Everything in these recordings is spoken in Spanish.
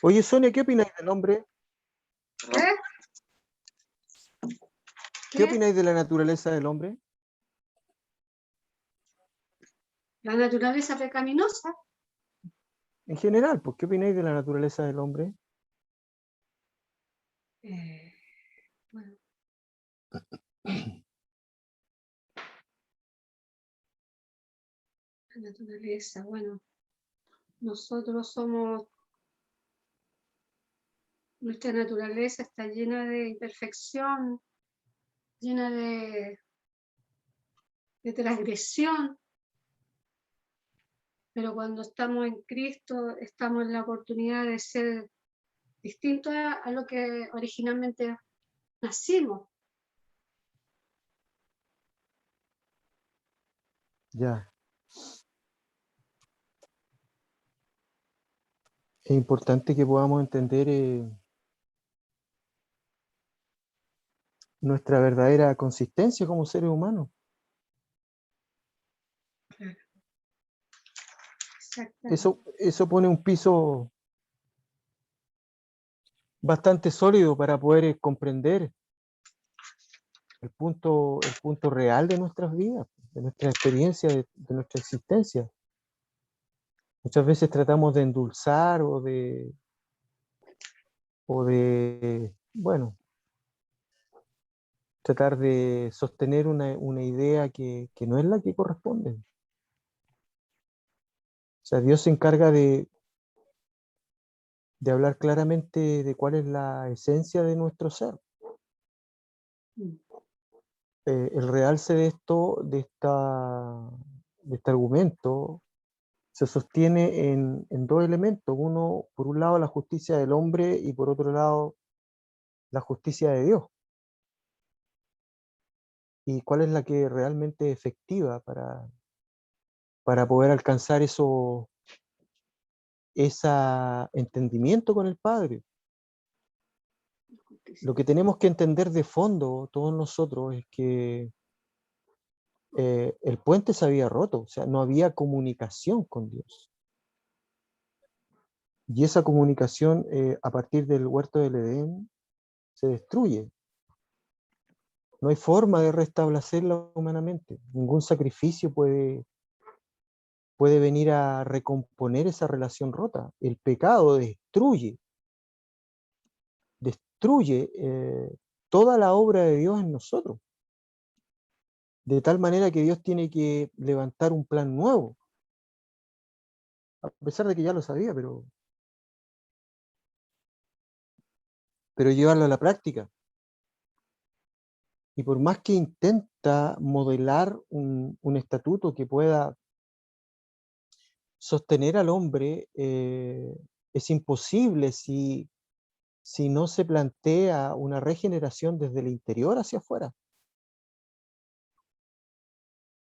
Oye, Sonia, ¿qué opináis del hombre? ¿Qué? ¿Qué opináis de la naturaleza del hombre? La naturaleza pecaminosa. En general, pues, ¿qué opináis de la naturaleza del hombre? Bueno, la naturaleza, bueno, nosotros somos, nuestra naturaleza está llena de imperfección, llena de transgresión, pero cuando estamos en Cristo, estamos en la oportunidad de ser distintos a lo que originalmente nacimos. Ya. Es importante que podamos entender nuestra verdadera consistencia como seres humanos. Claro. Eso pone un piso bastante sólido para poder comprender el punto real de nuestras vidas, de nuestra experiencia, de nuestra existencia. Muchas veces tratamos de endulzar bueno, tratar de sostener una idea que no es la que corresponde. O sea, Dios se encarga de hablar claramente de cuál es la esencia de nuestro ser. El realce de este argumento, se sostiene en dos elementos. Uno, por un lado, la justicia del hombre y por otro lado, la justicia de Dios. Y cuál es la que realmente es efectiva para poder alcanzar ese entendimiento con el Padre. Lo que tenemos que entender de fondo, todos nosotros, es que el puente se había roto, o sea, no había comunicación con Dios. Y esa comunicación, a partir del huerto del Edén, se destruye. No hay forma de restablecerla humanamente. Ningún sacrificio puede venir a recomponer esa relación rota. El pecado destruye toda la obra de Dios en nosotros. De tal manera que Dios tiene que levantar un plan nuevo. A pesar de que ya lo sabía, pero llevarlo a la práctica. Y por más que intenta modelar un estatuto que pueda sostener al hombre, es imposible si no se plantea una regeneración desde el interior hacia afuera.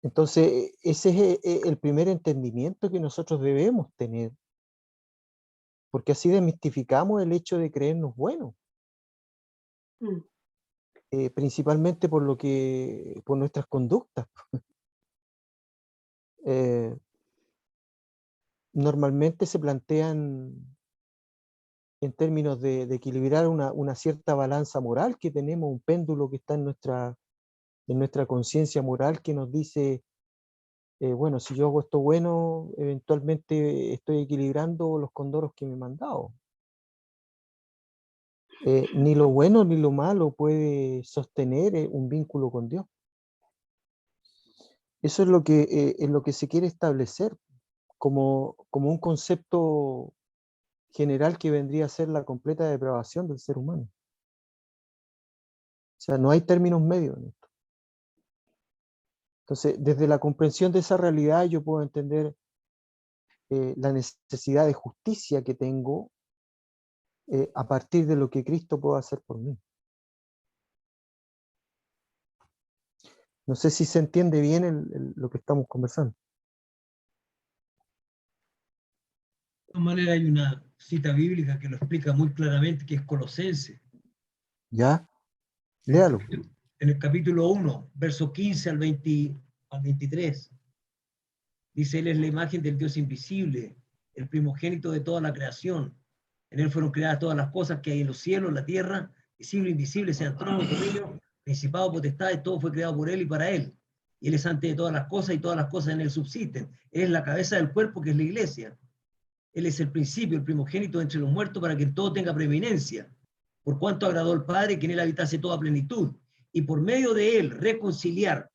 Entonces, ese es el primer entendimiento que nosotros debemos tener, porque así desmistificamos el hecho de creernos buenos, principalmente por nuestras conductas. Normalmente se plantean en términos de equilibrar una cierta balanza moral que tenemos, un péndulo que está en nuestra conciencia moral que nos dice, bueno, si yo hago esto bueno, eventualmente estoy equilibrando los condoros que me he mandado. Ni lo bueno ni lo malo puede sostener un vínculo con Dios. Eso es lo que se quiere establecer como un concepto general que vendría a ser la completa depravación del ser humano. O sea, no hay términos medios en esto. Entonces, desde la comprensión de esa realidad yo puedo entender la necesidad de justicia que tengo a partir de lo que Cristo puede hacer por mí. No sé si se entiende bien lo que estamos conversando. De todas maneras, hay una cita bíblica que lo explica muy claramente, que es Colosenses. ¿Ya? Léalo. En el capítulo 1, verso 15 al 23, dice: Él es la imagen del Dios invisible, el primogénito de toda la creación, En él fueron creadas todas las cosas que hay en los cielos, la tierra, visible e invisible, sean tronos, dominios, principados, potestades, todo fue creado por él y para él. Y él es antes de todas las cosas y todas las cosas en él subsisten. Él es la cabeza del cuerpo que es la iglesia. Él es el principio, el primogénito entre los muertos para que todo tenga preeminencia. Por cuanto agradó al Padre que en él habitase toda plenitud. Y por medio de él reconciliar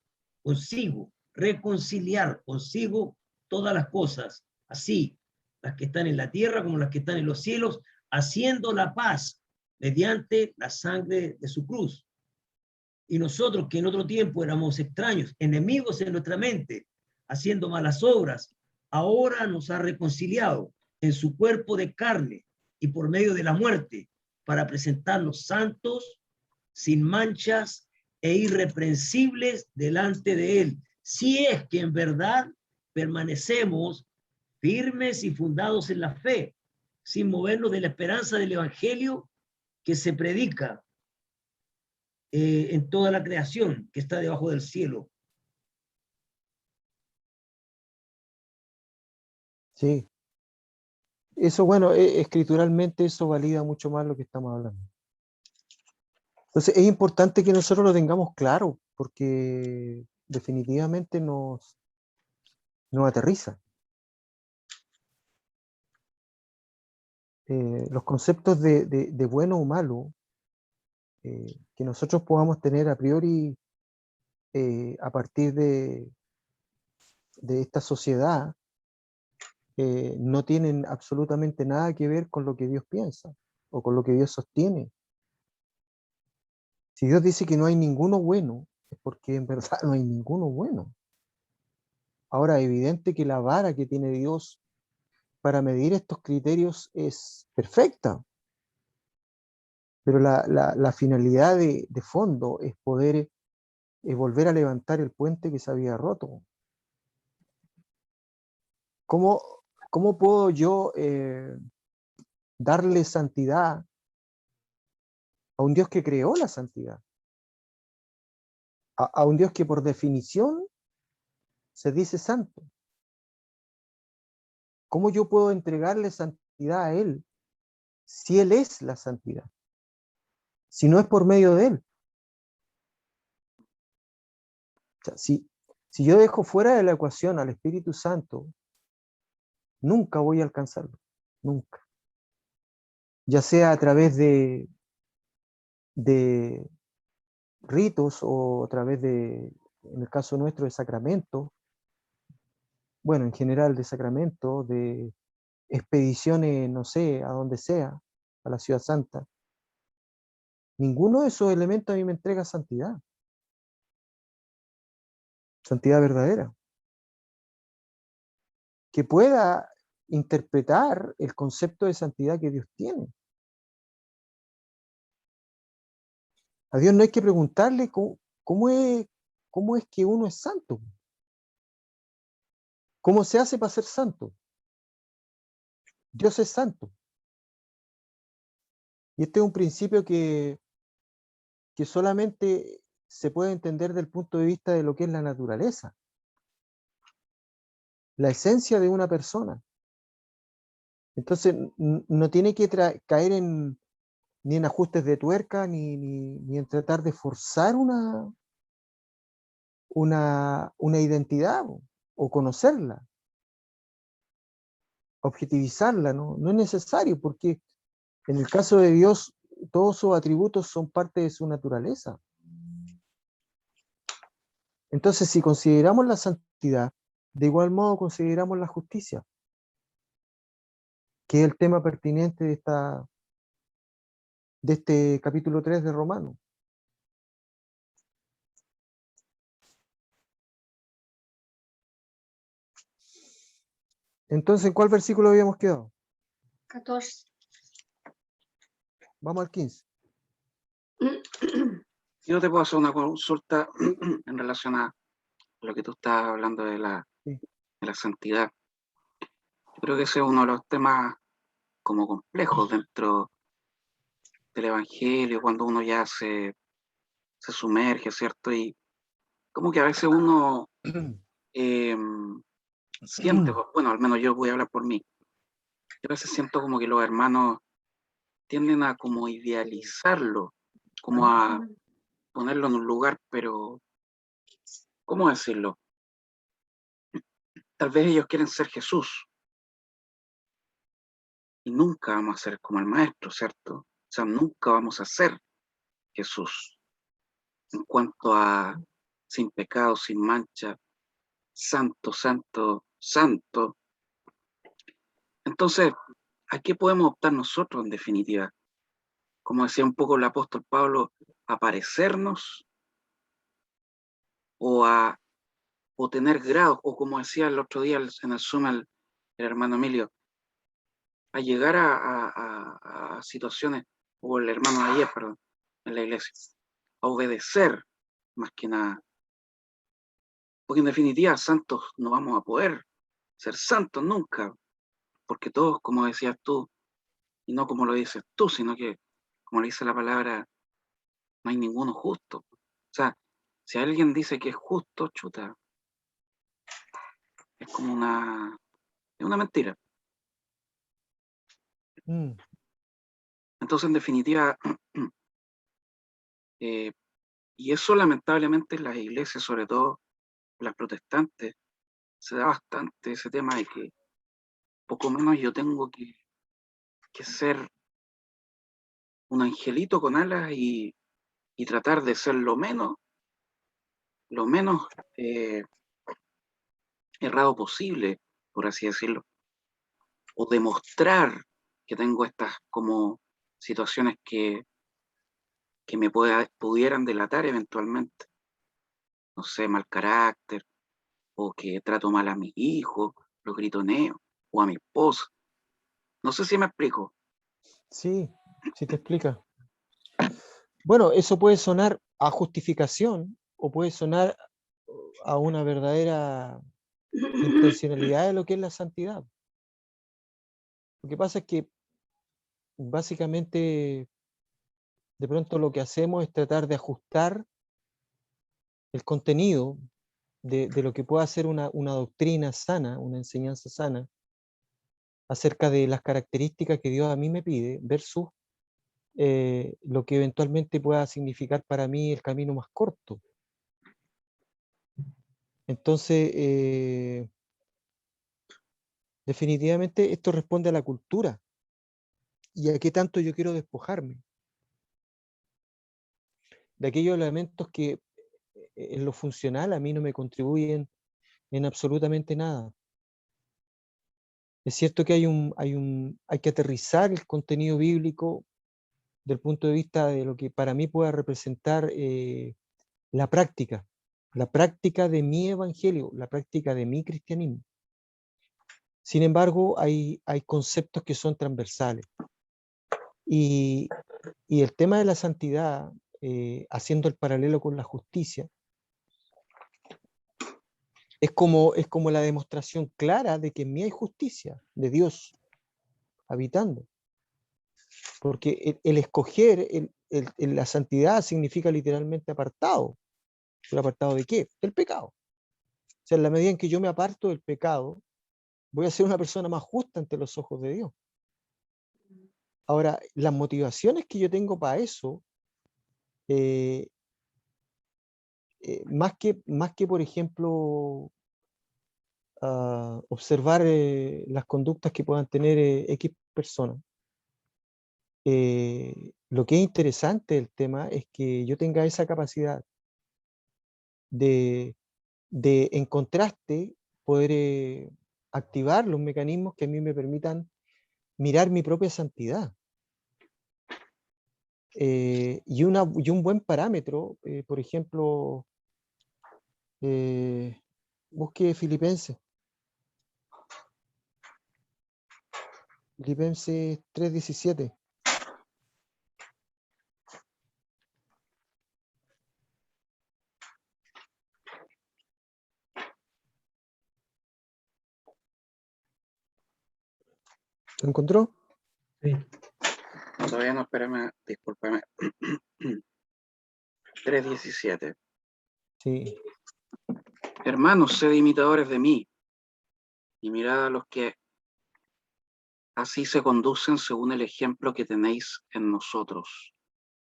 consigo todas las cosas, así las que están en la tierra como las que están en los cielos, haciendo la paz mediante la sangre de su cruz. Y nosotros que en otro tiempo éramos extraños, enemigos en nuestra mente, haciendo malas obras, ahora nos ha reconciliado en su cuerpo de carne y por medio de la muerte, para presentarnos santos, sin manchas e irreprensibles delante de él, si es que en verdad permanecemos firmes y fundados en la fe, sin movernos de la esperanza del evangelio que se predica en toda la creación que está debajo del cielo. Sí. Eso, bueno, escrituralmente eso valida mucho más lo que estamos hablando. Entonces es importante que nosotros lo tengamos claro, porque definitivamente nos aterriza. Los conceptos de bueno o malo que nosotros podamos tener a priori a partir de esta sociedad no tienen absolutamente nada que ver con lo que Dios piensa o con lo que Dios sostiene. Si Dios dice que no hay ninguno bueno, es porque en verdad no hay ninguno bueno. Ahora, evidente que la vara que tiene Dios para medir estos criterios es perfecta, pero la finalidad de fondo es poder volver a levantar el puente que se había roto. ¿Cómo puedo yo darle santidad a un Dios que creó la santidad? A un Dios que por definición se dice santo. ¿Cómo yo puedo entregarle santidad a Él si Él es la santidad? Si no es por medio de Él. O sea, si yo dejo fuera de la ecuación al Espíritu Santo, nunca voy a alcanzarlo. Nunca. Ya sea a través de ritos o a través de, en el caso nuestro, de sacramentos, bueno, en general de sacramentos, de expediciones, no sé, a donde sea, a la Ciudad Santa. Ninguno de esos elementos a mí me entrega santidad. Santidad verdadera. Que pueda interpretar el concepto de santidad que Dios tiene. A Dios no hay que preguntarle cómo es que uno es santo. ¿Cómo se hace para ser santo? Dios es santo. Y este es un principio que solamente se puede entender desde el punto de vista de lo que es la naturaleza. La esencia de una persona. Entonces, no tiene que caer ni en ajustes de tuerca, ni en tratar de forzar una identidad o conocerla, objetivizarla, ¿no? No es necesario, porque en el caso de Dios, todos sus atributos son parte de su naturaleza. Entonces, si consideramos la santidad, de igual modo consideramos la justicia, que es el tema pertinente de este capítulo 3 de Romanos. Entonces, ¿en cuál versículo habíamos quedado? 14. Vamos al 15. Yo te puedo hacer una consulta en relación a lo que tú estás hablando de la santidad. Yo creo que ese es uno de los temas como complejos dentro del Evangelio, cuando uno ya se sumerge, ¿cierto? Y como que a veces uno siente, bueno, al menos yo voy a hablar por mí, yo a veces siento como que los hermanos tienden a como idealizarlo, como a ponerlo en un lugar, pero, ¿cómo decirlo? Tal vez ellos quieren ser Jesús y nunca vamos a ser como el Maestro, ¿cierto? O sea, nunca vamos a ser Jesús en cuanto a sin pecado, sin mancha, santo, santo, santo. Entonces, ¿a qué podemos optar nosotros en definitiva? Como decía un poco el apóstol Pablo, a parecernos o tener grados, o como decía el otro día en el Zoom el hermano Emilio, a llegar a situaciones, o el hermano de ayer, perdón, en la iglesia, a obedecer más que nada. Porque en definitiva, santos no vamos a poder ser santos nunca, porque todos, como decías tú, y no como lo dices tú, sino que, como le dice la palabra, no hay ninguno justo. O sea, si alguien dice que es justo, chuta, es como es una mentira. Entonces, en definitiva, y eso lamentablemente en las iglesias, sobre todo las protestantes, se da bastante ese tema de que poco menos yo tengo que ser un angelito con alas y tratar de ser lo menos errado posible, por así decirlo, o demostrar que tengo estas como situaciones que me pudieran delatar eventualmente, no sé, mal carácter, o que trato mal a mis hijos, los gritoneo, o a mi esposa. No sé si me explico. Sí, sí te explica. Bueno, eso puede sonar a justificación o puede sonar a una verdadera intencionalidad de lo que es la santidad. Lo que pasa es que básicamente de pronto lo que hacemos es tratar de ajustar el contenido de lo que pueda ser una doctrina sana, una enseñanza sana, acerca de las características que Dios a mí me pide, versus lo que eventualmente pueda significar para mí el camino más corto. Entonces, definitivamente esto responde a la cultura y a qué tanto yo quiero despojarme de aquellos elementos que en lo funcional a mí no me contribuyen en absolutamente nada. Es cierto que hay que aterrizar el contenido bíblico del punto de vista de lo que para mí pueda representar la práctica de mi evangelio, la práctica de mi cristianismo. Sin embargo, hay conceptos que son transversales. Y el tema de la santidad, haciendo el paralelo con la justicia, es como la demostración clara de que en mí hay justicia, de Dios habitando. Porque el escoger, la santidad significa literalmente apartado. ¿Pero apartado de qué? Del pecado. O sea, en la medida en que yo me aparto del pecado, voy a ser una persona más justa ante los ojos de Dios. Ahora, las motivaciones que yo tengo para eso, más que por ejemplo, observar las conductas que puedan tener X personas, lo que es interesante del tema es que yo tenga esa capacidad de en contraste, poder activar los mecanismos que a mí me permitan mirar mi propia santidad. Y un buen parámetro, por ejemplo, busque Filipenses 3:17. ¿Lo encontró? Sí. No, todavía no, espérame, discúlpame. 3:17. Sí. Hermanos, sed imitadores de mí, y mirad a los que así se conducen según el ejemplo que tenéis en nosotros.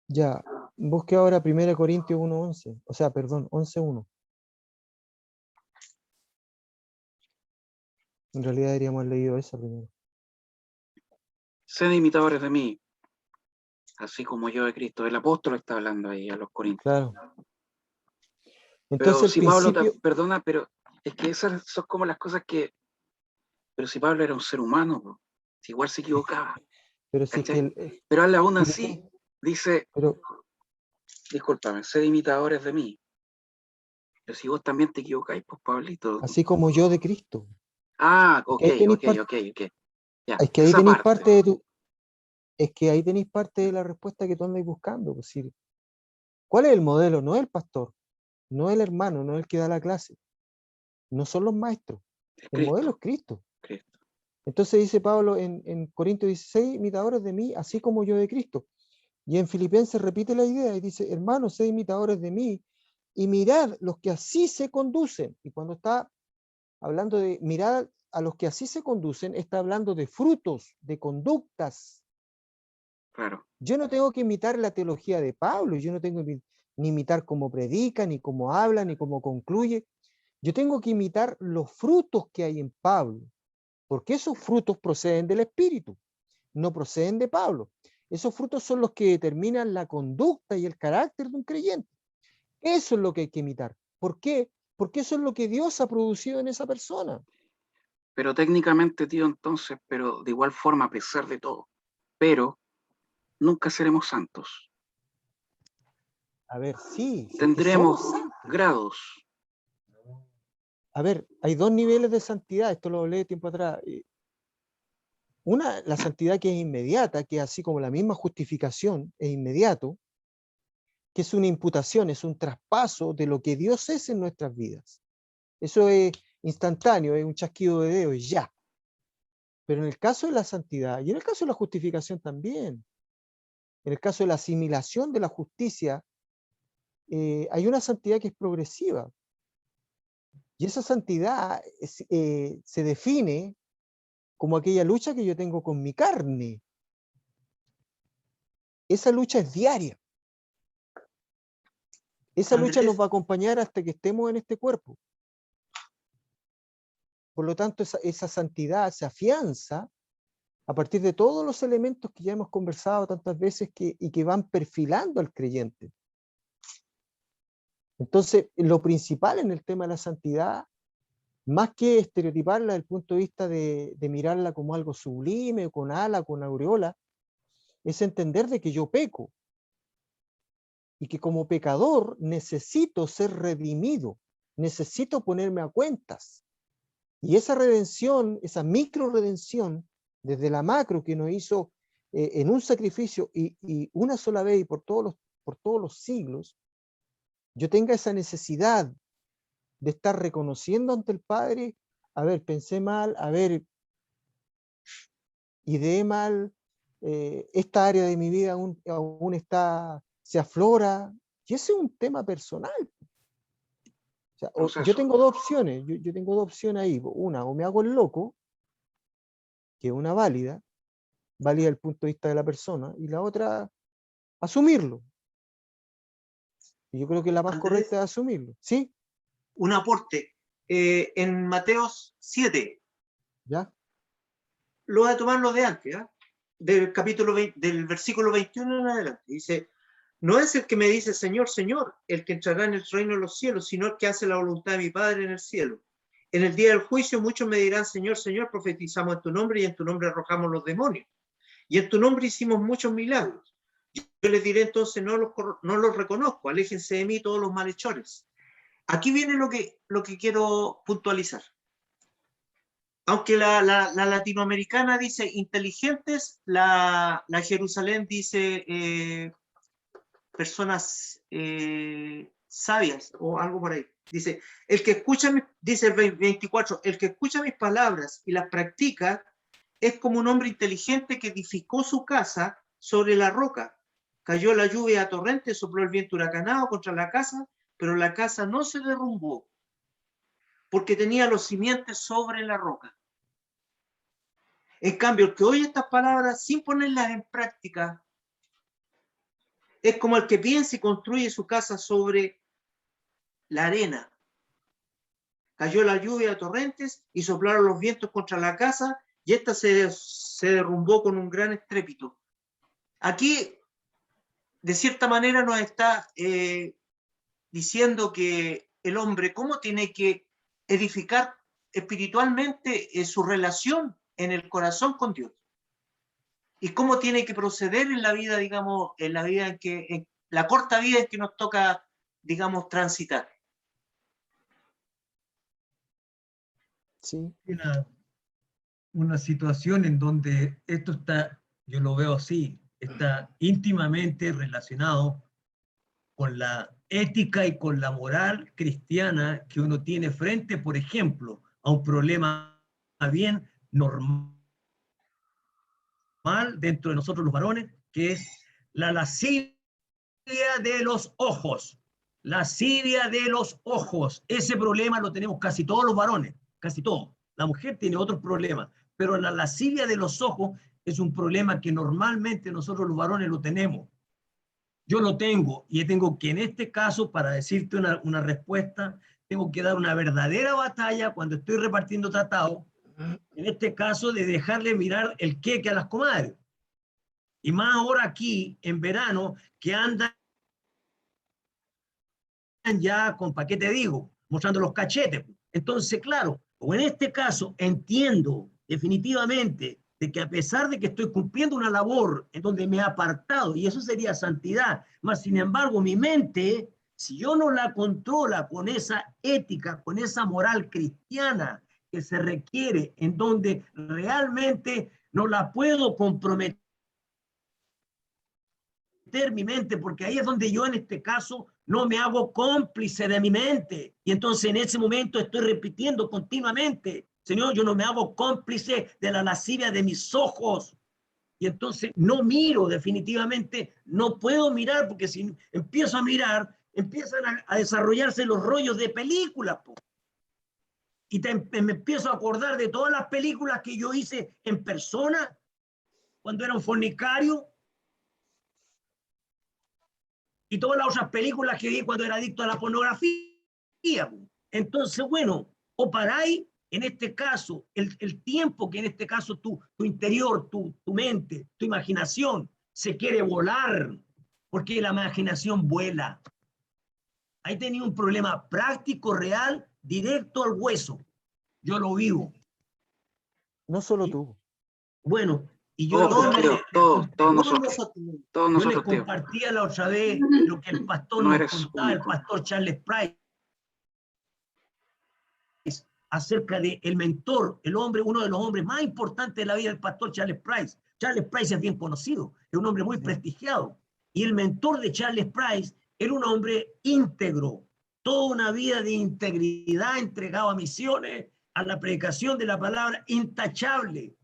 Ya, busque ahora 1 Corintios 1:11, o sea, perdón, 11:1. En realidad deberíamos haber leído esa primero. Sed imitadores de mí, así como yo de Cristo. El apóstol está hablando ahí a los corintios. Claro. Pero Entonces el si Pablo, principio, perdona, pero es que esas son como las cosas que, pero si Pablo era un ser humano, po, si igual se equivocaba, pero si es que ¿cachai? Pero él aún así Filipen- dice, pero discúlpame, sed imitadores de mí. Pero si vos también te equivocáis, pues Pablito. así como yo de Cristo. Ah, Es ok, que ahí tenéis ok, ok, ok. Ya, es que ahí esa tenéis parte. parte de tu, es que ahí tenéis parte de la respuesta que tú andáis buscando. Pues, si, ¿cuál es el modelo? No es el pastor, no es el hermano, no es el que da la clase, no son los maestros. Es El modelo Cristo, es Cristo. Cristo. Entonces dice Pablo en Corintios 16, imitadores de mí, así como yo de Cristo. Y en Filipenses repite la idea y dice, hermanos, sed imitadores de mí y mirad los que así se conducen. Y cuando está hablando de mirar a los que así se conducen, está hablando de frutos, de conductas. Claro. Yo no tengo que imitar la teología de Pablo, yo no tengo que ni imitar cómo predica, ni cómo habla, ni cómo concluye. Yo tengo que imitar los frutos que hay en Pablo, porque esos frutos proceden del Espíritu, no proceden de Pablo. Esos frutos son los que determinan la conducta y el carácter de un creyente. Eso es lo que hay que imitar. ¿Por qué? Porque eso es lo que Dios ha producido en esa persona. Pero técnicamente, tío, entonces, pero de igual forma, a pesar de todo, pero nunca seremos santos. A ver, sí, si es que Tendremos somos santos. grados. A ver, hay dos niveles de santidad, esto lo hablé tiempo atrás. Una, la santidad que es inmediata, que así como la misma justificación es inmediato, que es una imputación, es un traspaso de lo que Dios es en nuestras vidas. Eso es instantáneo, es un chasquido de dedos, y ya. Pero en el caso de la santidad, y en el caso de la justificación también, en el caso de la asimilación de la justicia, hay una santidad que es progresiva. Y esa santidad se define como aquella lucha que yo tengo con mi carne. Esa lucha es diaria. Esa lucha nos va a acompañar hasta que estemos en este cuerpo. Por lo tanto, esa santidad se afianza a partir de todos los elementos que ya hemos conversado tantas veces y que van perfilando al creyente. Entonces, lo principal en el tema de la santidad, más que estereotiparla desde el punto de vista de mirarla como algo sublime, con ala, con aureola, es entender de que yo peco y que como pecador necesito ser redimido, necesito ponerme a cuentas. Y esa redención, esa micro redención, desde la macro que nos hizo en un sacrificio y una sola vez y por todos los siglos, yo tenga esa necesidad de estar reconociendo ante el Padre, a ver, pensé mal, a ver, ideé mal, esta área de mi vida aún está, se aflora, y ese es un tema personal. O sea, yo tengo dos opciones, yo tengo dos opciones ahí. Una, o me hago el loco, que es una válida desde el punto de vista de la persona, y la otra, asumirlo. Y yo creo que la más Andrés, correcta es asumirlo. ¿Sí? un aporte. En Mateos 7, ¿Ya? lo voy a tomar lo de antes, ¿eh? Del capítulo 20, del versículo 21 en adelante. Dice, no es el que me dice Señor, Señor, el que entrará en el reino de los cielos, sino el que hace la voluntad de mi Padre en el cielo. En el día del juicio muchos me dirán, Señor, Señor, profetizamos en tu nombre y en tu nombre arrojamos los demonios. Y en tu nombre hicimos muchos milagros. Yo les diré entonces, no los reconozco, aléjense de mí todos los malhechores. Aquí viene lo que quiero puntualizar. Aunque la latinoamericana dice inteligentes, la Jerusalén dice personas sabias o algo por ahí. Dice, el que escucha, dice el 24, el que escucha mis palabras y las practica es como un hombre inteligente que edificó su casa sobre la roca. Cayó la lluvia a torrentes, sopló el viento huracanado contra la casa, pero la casa no se derrumbó porque tenía los simientes sobre la roca. En cambio, el que oye estas palabras sin ponerlas en práctica es como el que piensa y construye su casa sobre la arena. Cayó la lluvia a torrentes y soplaron los vientos contra la casa y ésta se derrumbó con un gran estrépito. Aquí, de cierta manera, nos está diciendo que el hombre cómo tiene que edificar espiritualmente su relación en el corazón con Dios. Y cómo tiene que proceder en la vida, digamos, en la vida en la corta vida en que nos toca, digamos, transitar. Sí, Una situación en donde esto está, yo lo veo así, está íntimamente relacionado con la ética y con la moral cristiana que uno tiene frente, por ejemplo, a un problema bien normal dentro de nosotros los varones, que es la lascivia de los ojos. Lascivia de los ojos. Ese problema lo tenemos casi todos los varones, casi todos. La mujer tiene otros problemas, pero la lascivia de los ojos es un problema que normalmente nosotros los varones lo tenemos. Yo lo tengo y tengo que en este caso, para decirte una respuesta, tengo que dar una verdadera batalla cuando estoy repartiendo tratados, en este caso de dejarle mirar el queque a las comadres. Y más ahora aquí, en verano, que andan ya con, ¿para qué te digo? Mostrando los cachetes. Entonces, claro, o en este caso entiendo definitivamente de que a pesar de que estoy cumpliendo una labor en donde me he apartado, y eso sería santidad, más sin embargo mi mente, si yo no la controla con esa ética, con esa moral cristiana que se requiere, en donde realmente no la puedo comprometer mi mente, porque ahí es donde yo en este caso no me hago cómplice de mi mente. Y entonces en ese momento estoy repitiendo continuamente, Señor, yo no me hago cómplice de la lascivia de mis ojos. Y entonces no miro definitivamente, no puedo mirar, porque si empiezo a mirar, empiezan a desarrollarse los rollos de películas. Y me empiezo a acordar de todas las películas que yo hice en persona, cuando era un fornicario, y todas las otras películas que vi cuando era adicto a la pornografía. Entonces, bueno, o paráis, en este caso, el tiempo que en este caso tu interior, tu mente, tu imaginación se quiere volar, porque la imaginación vuela. Ahí tenía un problema práctico, real, directo al hueso. Yo lo vivo. no solo Y, tú. bueno, y yo Todos nosotros, les tío. compartía la otra vez lo que el pastor No nos eres contaba, único. el pastor Charles Price, acerca de el mentor, el hombre, uno de los hombres más importantes de la vida del pastor Charles Price. Charles Price es bien conocido, es un hombre muy prestigiado. Y el mentor de Charles Price era un hombre íntegro, toda una vida de integridad entregado a misiones, a la predicación de la palabra, intachable.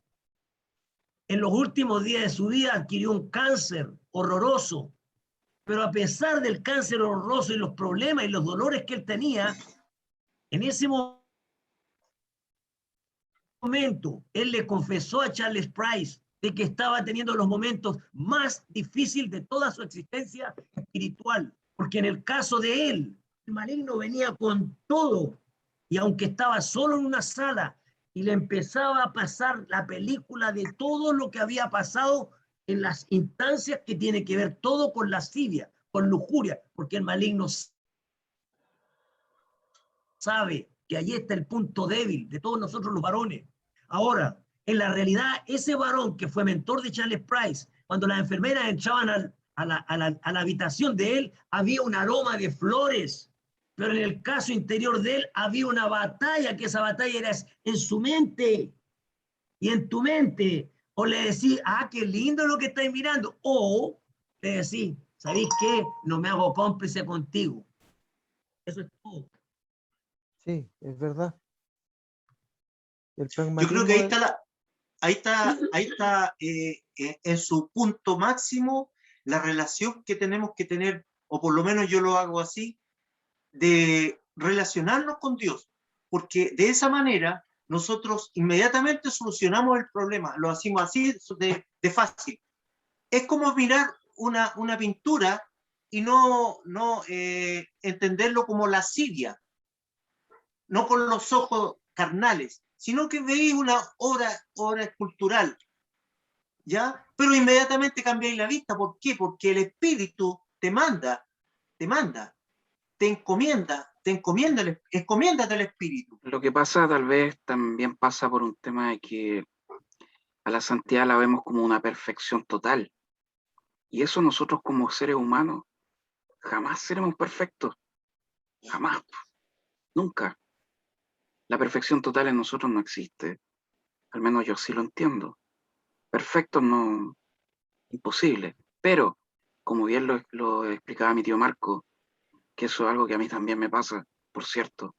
En los últimos días de su vida adquirió un cáncer horroroso, pero a pesar del cáncer horroroso y los problemas y los dolores que él tenía, en ese momento, él le confesó a Charles Price de que estaba teniendo los momentos más difíciles de toda su existencia espiritual, porque en el caso de él, el maligno venía con todo, y aunque estaba solo en una sala y le empezaba a pasar la película de todo lo que había pasado en las instancias que tiene que ver todo con lascivia, con lujuria, porque el maligno sabe que allí está el punto débil de todos nosotros los varones. Ahora, en la realidad, ese varón que fue mentor de Charles Price, cuando las enfermeras entraban a la habitación de él, había un aroma de flores, pero en el caso interior de él había una batalla, que esa batalla era en su mente y en tu mente. O le decís, ah, qué lindo lo que estáis mirando, o le decís, ¿sabéis qué? No me hago cómplice contigo. Eso es todo. Sí, es verdad. El Yo pragmatismo creo que ahí está en su punto máximo la relación que tenemos que tener, o por lo menos yo lo hago así, de relacionarnos con Dios, porque de esa manera nosotros inmediatamente solucionamos el problema, lo hacemos así de fácil. Es como mirar una pintura y no entenderlo como lascivia, no con los ojos carnales, sino que veis una obra escultural, ¿ya? Pero inmediatamente cambiáis la vista. ¿Por qué? Porque el Espíritu te manda, te encomienda, encomiéndate al Espíritu. Lo que pasa tal vez también pasa por un tema de que a la santidad la vemos como una perfección total. Y eso nosotros como seres humanos jamás seremos perfectos. Jamás. Nunca. La perfección total en nosotros no existe. Al menos yo sí lo entiendo. Perfecto no, imposible. Pero, como bien lo explicaba mi tío Marco, que eso es algo que a mí también me pasa, por cierto.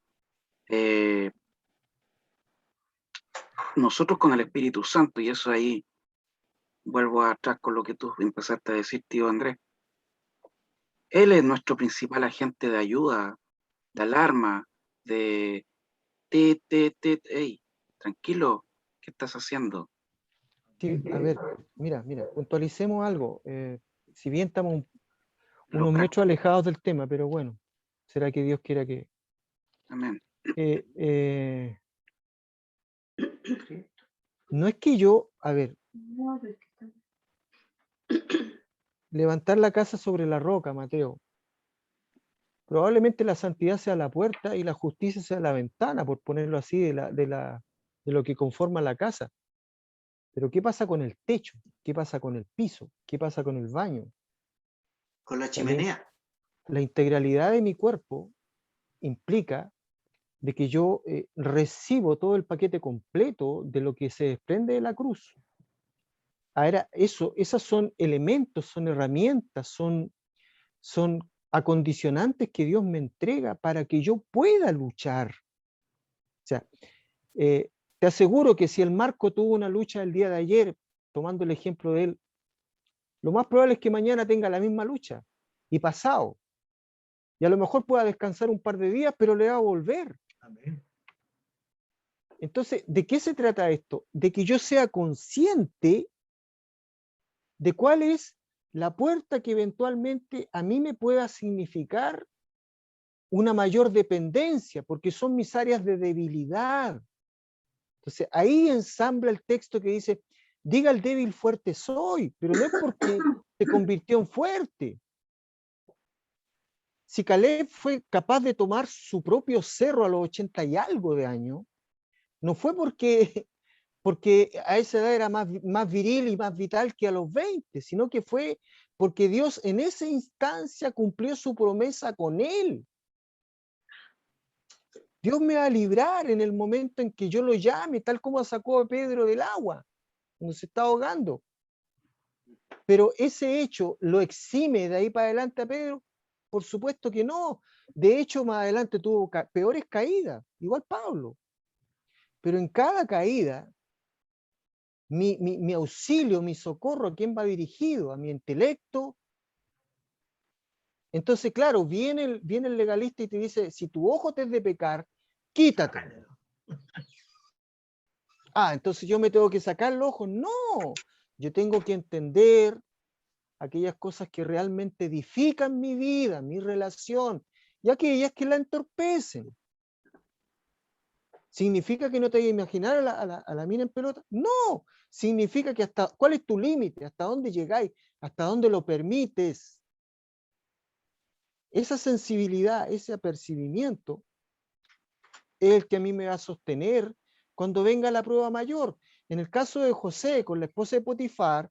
Nosotros con el Espíritu Santo, y eso ahí vuelvo atrás con lo que tú empezaste a decir, tío Andrés. Él es nuestro principal agente de ayuda, de alarma, de hey, tranquilo, ¿qué estás haciendo? Sí, a ver, mira, puntualicemos algo. Si bien estamos unos Loca. metros alejados del tema, pero bueno, será que Dios quiera que... Amén. No es que yo, a ver, No, pero es que levantar la casa sobre la roca, Mateo. Probablemente la santidad sea la puerta y la justicia sea la ventana, por ponerlo así, de lo que conforma la casa. Pero ¿qué pasa con el techo? ¿Qué pasa con el piso? ¿Qué pasa con el baño? Con la La, chimenea. la integralidad de mi cuerpo implica de que yo recibo todo el paquete completo de lo que se desprende de la cruz. Ahora, esos son elementos, son herramientas, son acondicionantes que Dios me entrega para que yo pueda luchar. O sea, te aseguro que si el Marco tuvo una lucha el día de ayer, tomando el ejemplo de él, lo más probable es que mañana tenga la misma lucha y pasado. Y a lo mejor pueda descansar un par de días, pero le va a volver. Amén. Entonces, ¿de qué se trata esto? De que yo sea consciente de cuál es la puerta que eventualmente a mí me pueda significar una mayor dependencia, porque son mis áreas de debilidad. Entonces, ahí ensambla el texto que dice, diga el débil fuerte soy, pero no es porque se convirtió en fuerte. Si Caleb fue capaz de tomar su propio cerro a los 80 y algo de años, no fue porque a esa edad era más viril y más vital que a los 20, sino que fue porque Dios en esa instancia cumplió su promesa con él. Dios me va a librar en el momento en que yo lo llame, tal como sacó a Pedro del agua, cuando se está ahogando. Pero ese hecho lo exime de ahí para adelante a Pedro, por supuesto que no. De hecho, más adelante tuvo peores caídas, igual Pablo. Pero en cada caída, mi auxilio, mi socorro, ¿a quién va dirigido? A mi intelecto. Entonces, claro, viene el legalista y te dice, si tu ojo te es de pecar, quítate. Ah, entonces yo me tengo que sacar el ojo. No, yo tengo que entender aquellas cosas que realmente edifican mi vida, mi relación, y aquellas que la entorpecen. ¿Significa que no te vayas a imaginar a la mina en pelota? No, significa que ¿cuál es tu límite? ¿Hasta dónde llegáis? ¿Hasta dónde lo permites? Esa sensibilidad, ese apercibimiento es el que a mí me va a sostener cuando venga la prueba mayor. En el caso de José con la esposa de Potifar,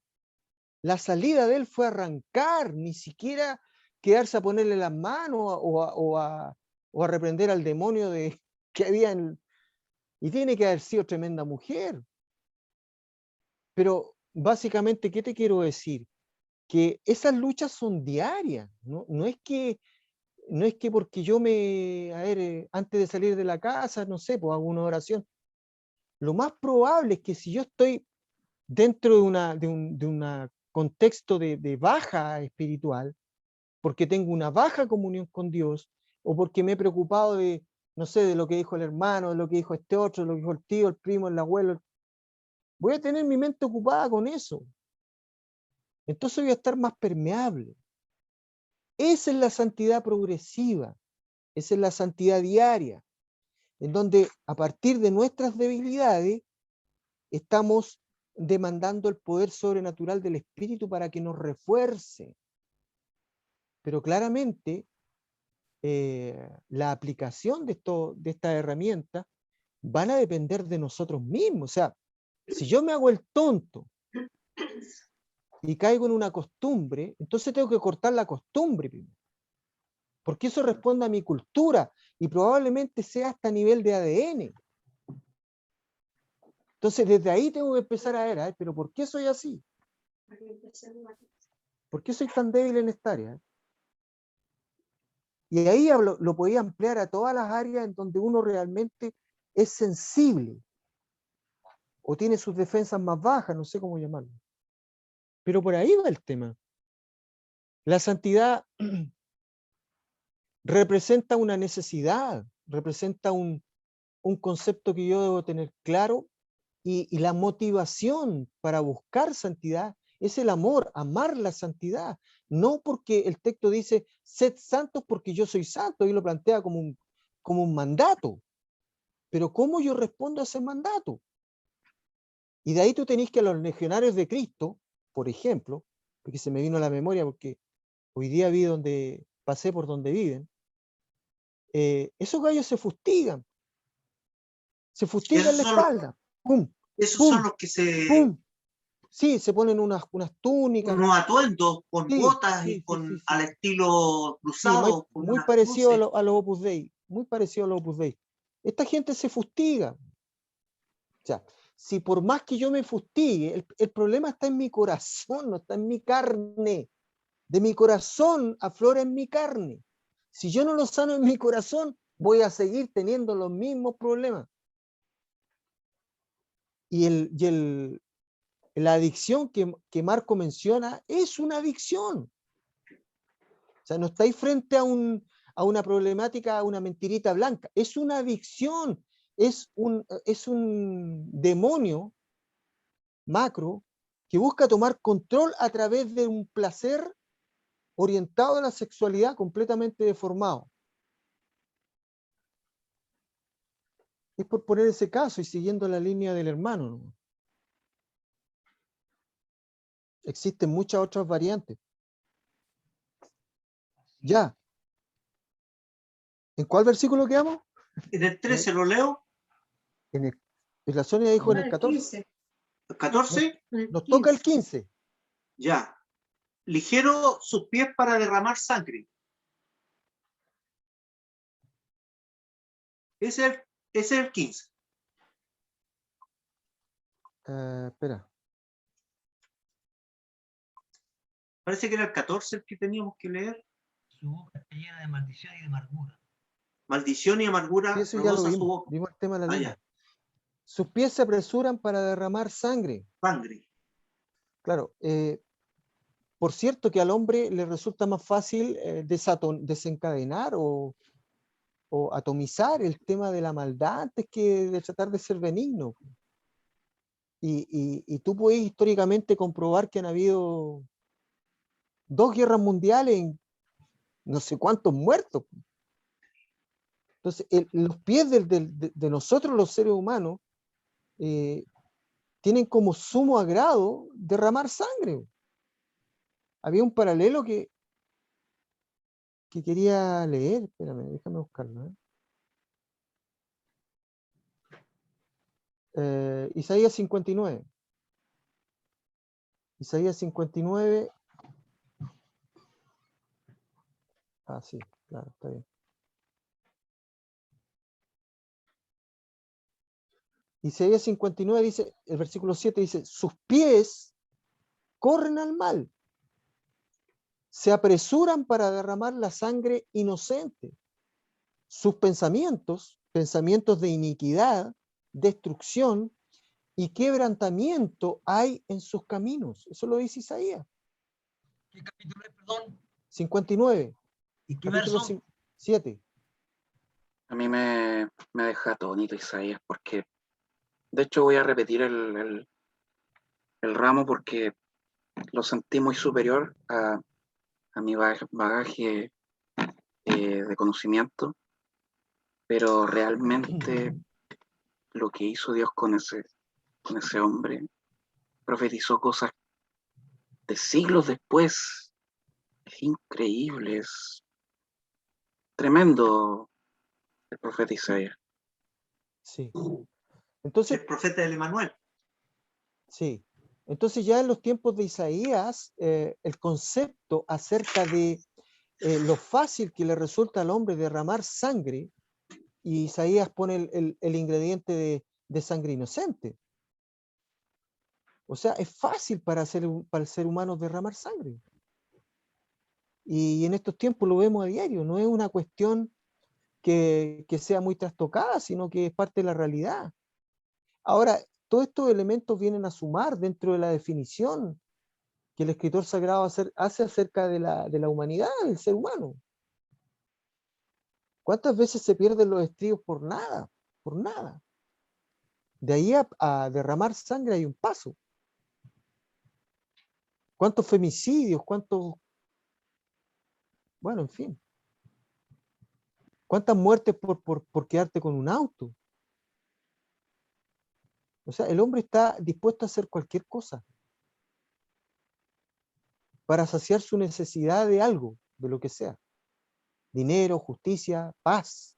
la salida de él fue arrancar, ni siquiera quedarse a ponerle las manos o a reprender al demonio que había y tiene que haber sido tremenda mujer. Pero básicamente, ¿qué te quiero decir? Que esas luchas son diarias, no es que porque yo antes de salir de la casa, no sé, pues hago una oración. Lo más probable es que si yo estoy dentro de un contexto de baja espiritual, porque tengo una baja comunión con Dios, o porque me he preocupado de no sé, de lo que dijo el hermano, de lo que dijo este otro, de lo que dijo el tío, el primo, el abuelo. Voy a tener mi mente ocupada con eso. Entonces voy a estar más permeable. Esa es la santidad progresiva. Esa es la santidad diaria, en donde a partir de nuestras debilidades estamos demandando el poder sobrenatural del Espíritu para que nos refuerce. Pero claramente la aplicación de estas herramientas van a depender de nosotros mismos. O sea, si yo me hago el tonto y caigo en una costumbre, entonces tengo que cortar la costumbre primero. Porque eso responde a mi cultura y probablemente sea hasta a nivel de ADN. Entonces desde ahí tengo que empezar a ver, pero ¿por qué soy así? ¿Por qué soy tan débil en esta área? Y ahí lo podía ampliar a todas las áreas en donde uno realmente es sensible o tiene sus defensas más bajas, no sé cómo llamarlo. Pero por ahí va el tema. La santidad representa una necesidad, representa un concepto que yo debo tener claro, y la motivación para buscar santidad es el amor, amar la santidad. No porque el texto dice, sed santos porque yo soy santo, y lo plantea como un mandato. Pero ¿cómo yo respondo a ese mandato? Y de ahí tú tenés que a los legionarios de Cristo, por ejemplo, porque se me vino a la memoria porque hoy día pasé por donde viven, esos gallos se fustigan la espalda, ¡pum! Esos ¡pum! son los que ¡pum! Sí, se ponen unas túnicas. unos atuendos con Sí, botas sí, y sí, con sí, sí. al estilo Sí, cruzado, con muy unas parecido cruces. a los Opus Dei, muy parecido a los Opus Dei. Esta gente se fustiga. O sea, si por más que yo me fustigue, el problema está en mi corazón, no está en mi carne. De mi corazón aflora en mi carne. Si yo no lo sano en mi corazón, voy a seguir teniendo los mismos problemas. Y la adicción que Marco menciona es una adicción. O sea, no estáis frente a una problemática, a una mentirita blanca. Es una adicción, es un demonio macro que busca tomar control a través de un placer orientado a la sexualidad completamente deformado. Es por poner ese caso y siguiendo la línea del hermano, ¿no? Existen muchas otras variantes. Ya. ¿En cuál versículo quedamos? En el 13 lo leo. La Sonia dijo en el 14. 15. El 14, Nos toca el 15. ya. Ligero sus pies para derramar sangre. Ese es el 15. Espera. Parece que era el 14 el que teníamos que leer. Su boca está llena de maldición y de amargura. Maldición y amargura Sí, eso ya lo rebosa su vimos. boca. Vimos el tema de la lengua. Ya. Sus pies se apresuran para derramar sangre. Sangre. Claro. Por cierto que al hombre le resulta más fácil desencadenar o atomizar el tema de la maldad antes que de tratar de ser benigno. Y tú puedes históricamente comprobar que han habido 2 guerras mundiales en no sé cuántos muertos. Entonces, los pies de nosotros los seres humanos tienen como sumo agrado derramar sangre. Había un paralelo que quería leer, espérame, déjame buscarlo. Isaías 59. Isaías 59. Ah, sí, claro, está bien. Isaías 59 dice, el versículo 7 dice, sus pies corren al mal, se apresuran para derramar la sangre inocente. Sus pensamientos de iniquidad, destrucción y quebrantamiento hay en sus caminos. Eso lo dice Isaías. ¿Qué capítulo es, perdón? 59. ¿Y qué Capítulo verso? 7. A mí me deja atónito Isaías, porque de hecho voy a repetir el ramo porque lo sentí muy superior a mi bagaje de conocimiento, pero realmente lo que hizo Dios con ese hombre, profetizó cosas de siglos después. Es increíble, es tremendo el profeta Isaías. Sí. El Entonces, profeta del Emanuel. sí. Entonces ya en los tiempos de Isaías, el concepto acerca de lo fácil que le resulta al hombre derramar sangre, y Isaías pone el ingrediente de sangre inocente. O sea, es fácil para el ser humano derramar sangre. Y en estos tiempos lo vemos a diario, no es una cuestión que sea muy trastocada, sino que es parte de la realidad. Ahora, todos estos elementos vienen a sumar dentro de la definición que el escritor sagrado hace acerca de la humanidad, del ser humano. ¿Cuántas veces se pierden los estribos por nada? Por nada. De ahí a derramar sangre hay un paso. ¿Cuántos femicidios? ¿Cuántos? Bueno, en fin. ¿Cuántas muertes por quedarte con un auto? O sea, el hombre está dispuesto a hacer cualquier cosa para saciar su necesidad de algo, de lo que sea. Dinero, justicia, paz.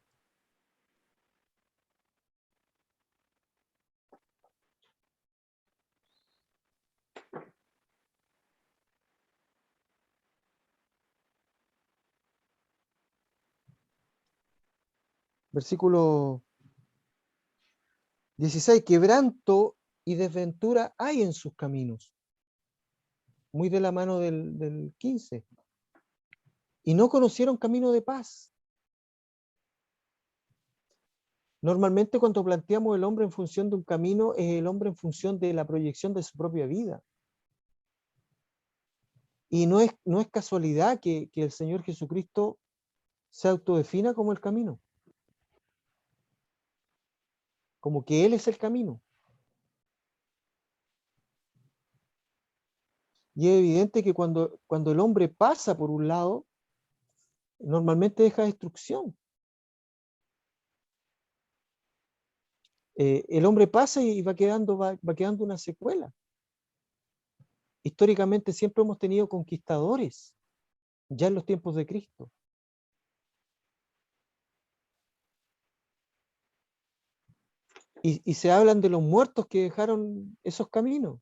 Versículo 16. Quebranto y desventura hay en sus caminos. Muy de la mano del 15. Y no conocieron camino de paz. Normalmente cuando planteamos el hombre en función de un camino, es el hombre en función de la proyección de su propia vida. Y no es casualidad que el Señor Jesucristo se autodefina como el camino. Como que Él es el camino. Y es evidente que cuando el hombre pasa por un lado, normalmente deja destrucción. El hombre pasa y va quedando una secuela. Históricamente siempre hemos tenido conquistadores, ya en los tiempos de Cristo. Y se hablan de los muertos que dejaron esos caminos,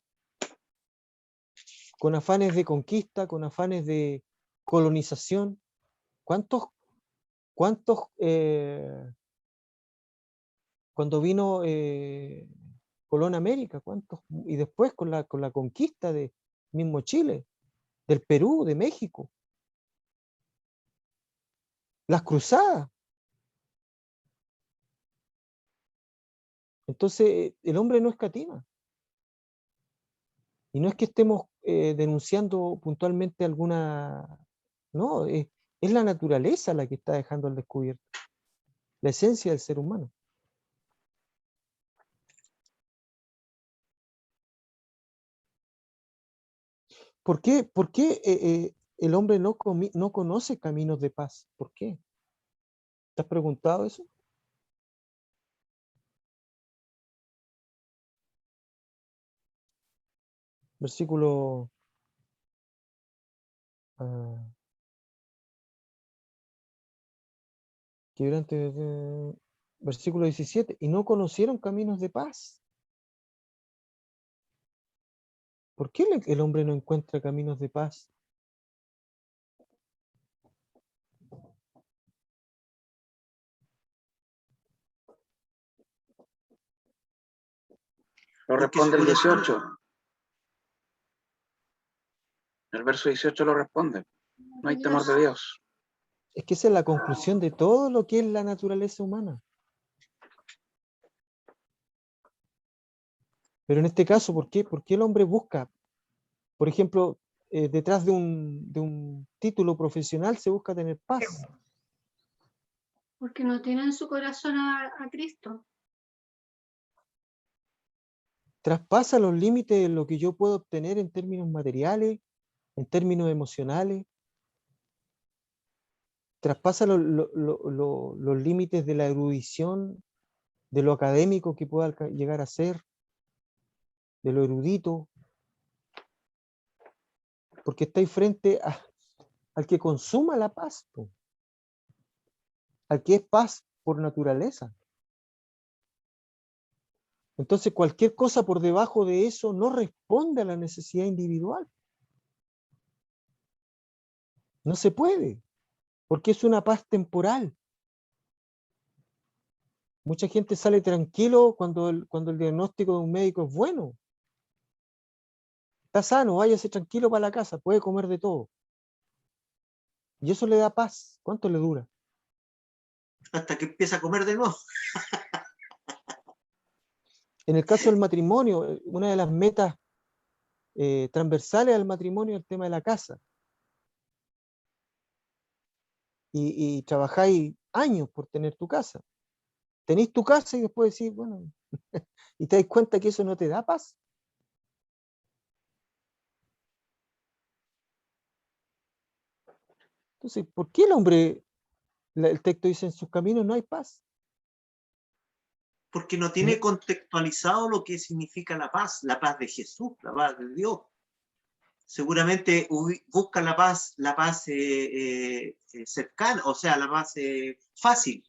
con afanes de conquista, con afanes de colonización. ¿Cuántos cuando vino Colón a América, cuántos? Y después con la conquista de mismo Chile, del Perú, de México, las cruzadas. Entonces, el hombre no escatima. Y no es que estemos denunciando puntualmente alguna, no, es la naturaleza la que está dejando al descubierto, la esencia del ser humano. ¿Por qué el hombre no conoce caminos de paz? ¿Por qué? ¿Te has preguntado eso? Versículo versículo 17, y no conocieron caminos de paz. ¿Por qué el hombre no encuentra caminos de paz? Lo Porque responde el su corazón- 18. El verso 18 lo responde. No hay temor de Dios. Es que esa es la conclusión de todo lo que es la naturaleza humana. Pero en este caso, ¿por qué? ¿Por qué el hombre busca? Por ejemplo, detrás de un título profesional se busca tener paz. Porque no tienen en su corazón a Cristo. Traspasa los límites de lo que yo puedo obtener en términos materiales, en términos emocionales. Traspasa los límites de la erudición, de lo académico que pueda llegar a ser, de lo erudito, porque estáis frente al que consuma la paz, po, al que es paz por naturaleza. Entonces cualquier cosa por debajo de eso no responde a la necesidad individual. No se puede, porque es una paz temporal. Mucha gente sale tranquilo cuando el diagnóstico de un médico es bueno. Está sano, váyase tranquilo para la casa, puede comer de todo. Y eso le da paz. ¿Cuánto le dura? Hasta que empieza a comer de nuevo. En el caso del matrimonio, una de las metas transversales al matrimonio es el tema de la casa. Y trabajáis años por tener tu casa. Tenéis tu casa y después decís, bueno, y te das cuenta que eso no te da paz. Entonces, ¿por qué el hombre, el texto dice, en sus caminos no hay paz? Porque no tiene contextualizado lo que significa la paz de Jesús, la paz de Dios. Seguramente busca la paz cercana, o sea, la paz fácil,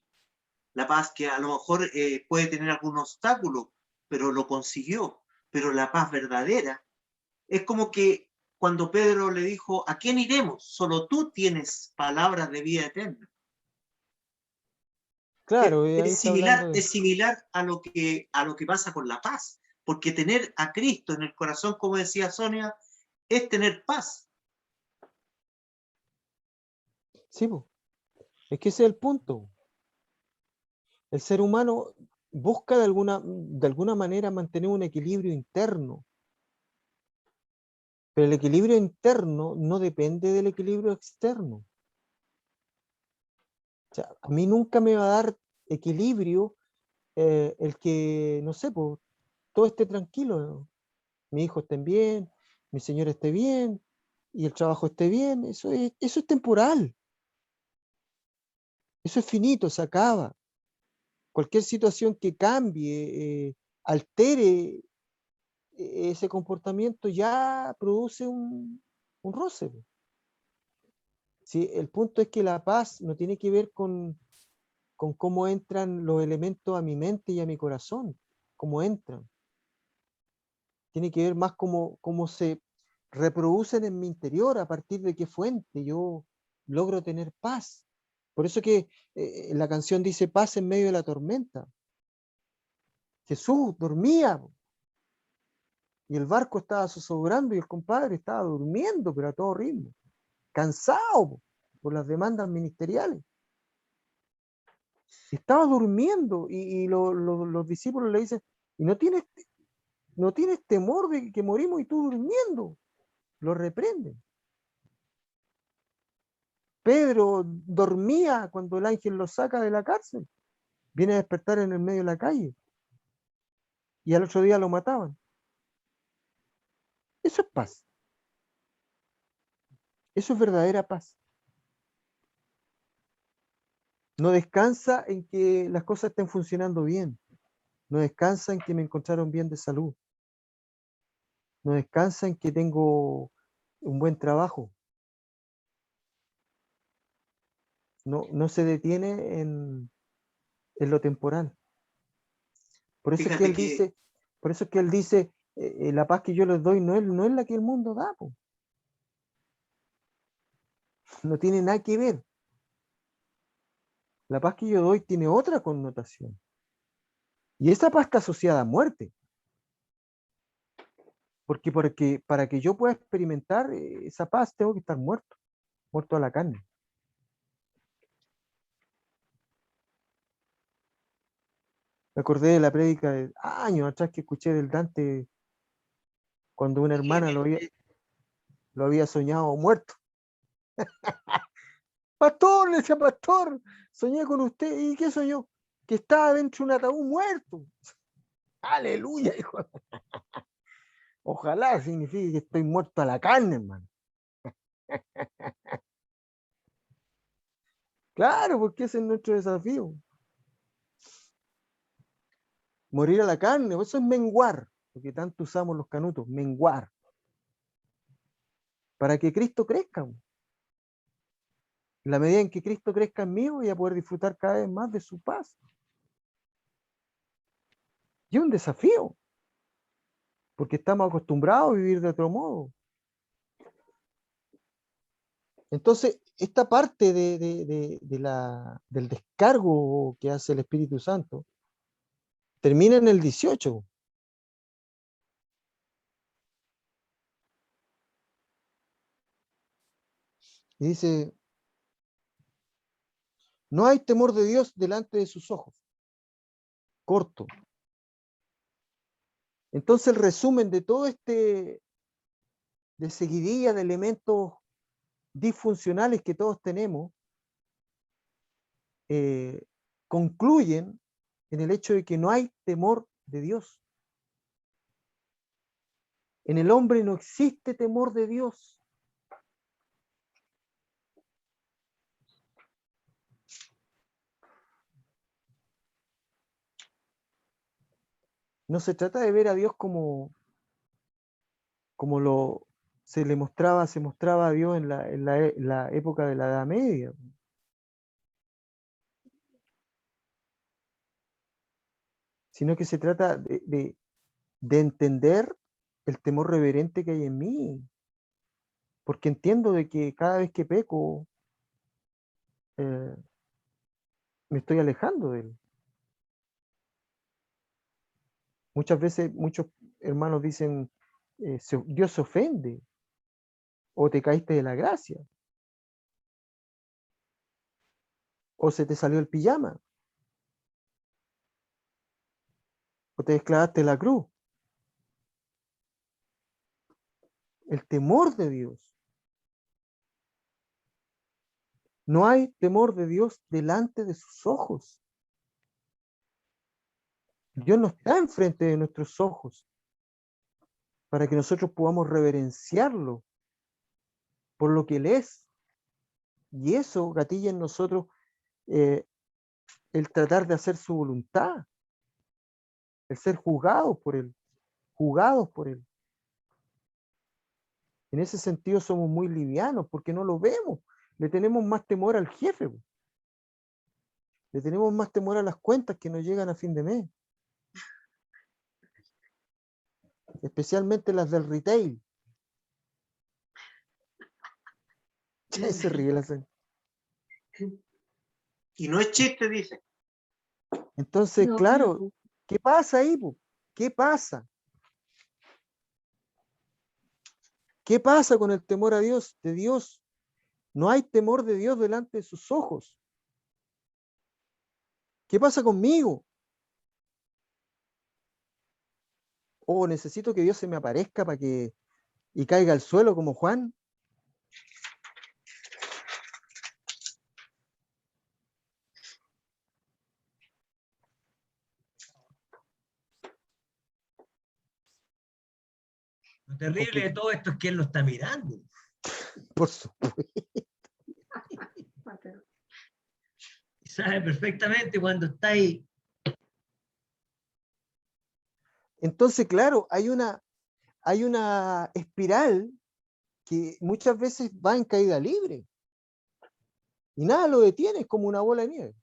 la paz que a lo mejor puede tener algún obstáculo, pero lo consiguió. Pero la paz verdadera es como que cuando Pedro le dijo, ¿a quién iremos? Solo tú tienes palabras de vida eterna. Claro, ahí Es está hablando de... similar a lo que pasa con la paz, porque tener a Cristo en el corazón, como decía Sonia, es tener paz. Sí, po. Es que ese es el punto. El ser humano busca de alguna manera mantener un equilibrio interno. Pero el equilibrio interno no depende del equilibrio externo. O sea, a mí nunca me va a dar equilibrio el que, no sé, pues, todo esté tranquilo, ¿no? Mi hijo esté bien, mi señora esté bien, y el trabajo esté bien. Eso es temporal. Eso es finito, se acaba. Cualquier situación que cambie, altere ese comportamiento, ya produce un roce. Sí, el punto es que la paz no tiene que ver con cómo entran los elementos a mi mente y a mi corazón, cómo entran. Tiene que ver más cómo se reproducen en mi interior, a partir de qué fuente yo logro tener paz. Por eso que la canción dice paz en medio de la tormenta. Jesús dormía y el barco estaba zozobrando y el compadre estaba durmiendo, pero a todo ritmo, cansado por las demandas ministeriales. Estaba durmiendo y los discípulos le dicen, ¿y no tienes temor de que morimos y tú durmiendo? Lo reprenden. Pedro dormía cuando el ángel lo saca de la cárcel. Viene a despertar en el medio de la calle. Y al otro día lo mataban. Eso es paz. Eso es verdadera paz. No descansa en que las cosas estén funcionando bien. No descansa en que me encontraron bien de salud. No descansa en que tengo un buen trabajo. No se detiene en lo temporal. Por eso es que Fíjate él que, dice, la paz que yo les doy no es la que el mundo da, po. No tiene nada que ver. La paz que yo doy tiene otra connotación. Y esa paz está asociada a muerte. Porque para que yo pueda experimentar esa paz tengo que estar muerto a la carne. Me acordé de la prédica de años atrás que escuché del Dante cuando una hermana lo había soñado muerto. Pastor, le decía, pastor, soñé con usted. ¿Y qué soñó? Que estaba dentro de un ataúd muerto. Aleluya, hijo. Ojalá signifique que estoy muerto a la carne, hermano. Claro, porque ese es nuestro desafío. Morir a la carne, eso es menguar, porque tanto usamos los canutos, menguar. Para que Cristo crezca. En la medida en que Cristo crezca en mí, voy a poder disfrutar cada vez más de su paz. Y es un desafío, porque estamos acostumbrados a vivir de otro modo. Entonces, esta parte del descargo que hace el Espíritu Santo termina en el 18. Y dice, no hay temor de Dios delante de sus ojos. Corto. Entonces el resumen de todo de seguidilla de elementos disfuncionales que todos tenemos, concluyen en el hecho de que no hay temor de Dios. En el hombre no existe temor de Dios. No se trata de ver a Dios como se mostraba a Dios en la época de la Edad Media. Sino que se trata de entender el temor reverente que hay en mí. Porque entiendo de que cada vez que peco, me estoy alejando de él. Muchas veces muchos hermanos dicen, Dios se ofende, o te caíste de la gracia, o se te salió el pijama, o te desclavaste la cruz. El temor de Dios. No hay temor de Dios delante de sus ojos. Dios no está enfrente de nuestros ojos para que nosotros podamos reverenciarlo por lo que Él es. Y eso gatilla en nosotros el tratar de hacer su voluntad, el ser juzgados por Él, jugados por Él. En ese sentido somos muy livianos porque no lo vemos. Le tenemos más temor al jefe. Le tenemos más temor a las cuentas que nos llegan a fin de mes. Especialmente las del retail. Se ríe la señora. Y no es chiste, dice. Entonces, No, claro, no. ¿qué pasa ahí? ¿Qué pasa? ¿Qué pasa con el temor a Dios, de Dios? No hay temor de Dios delante de sus ojos. ¿Qué pasa conmigo? Oh, necesito que Dios se me aparezca para que y caiga al suelo como Juan. Lo terrible Porque, de todo esto es que él lo está mirando. por supuesto. Y sabe perfectamente cuando está ahí. Entonces, claro, hay una espiral que muchas veces va en caída libre. Y nada lo detiene, es como una bola de nieve.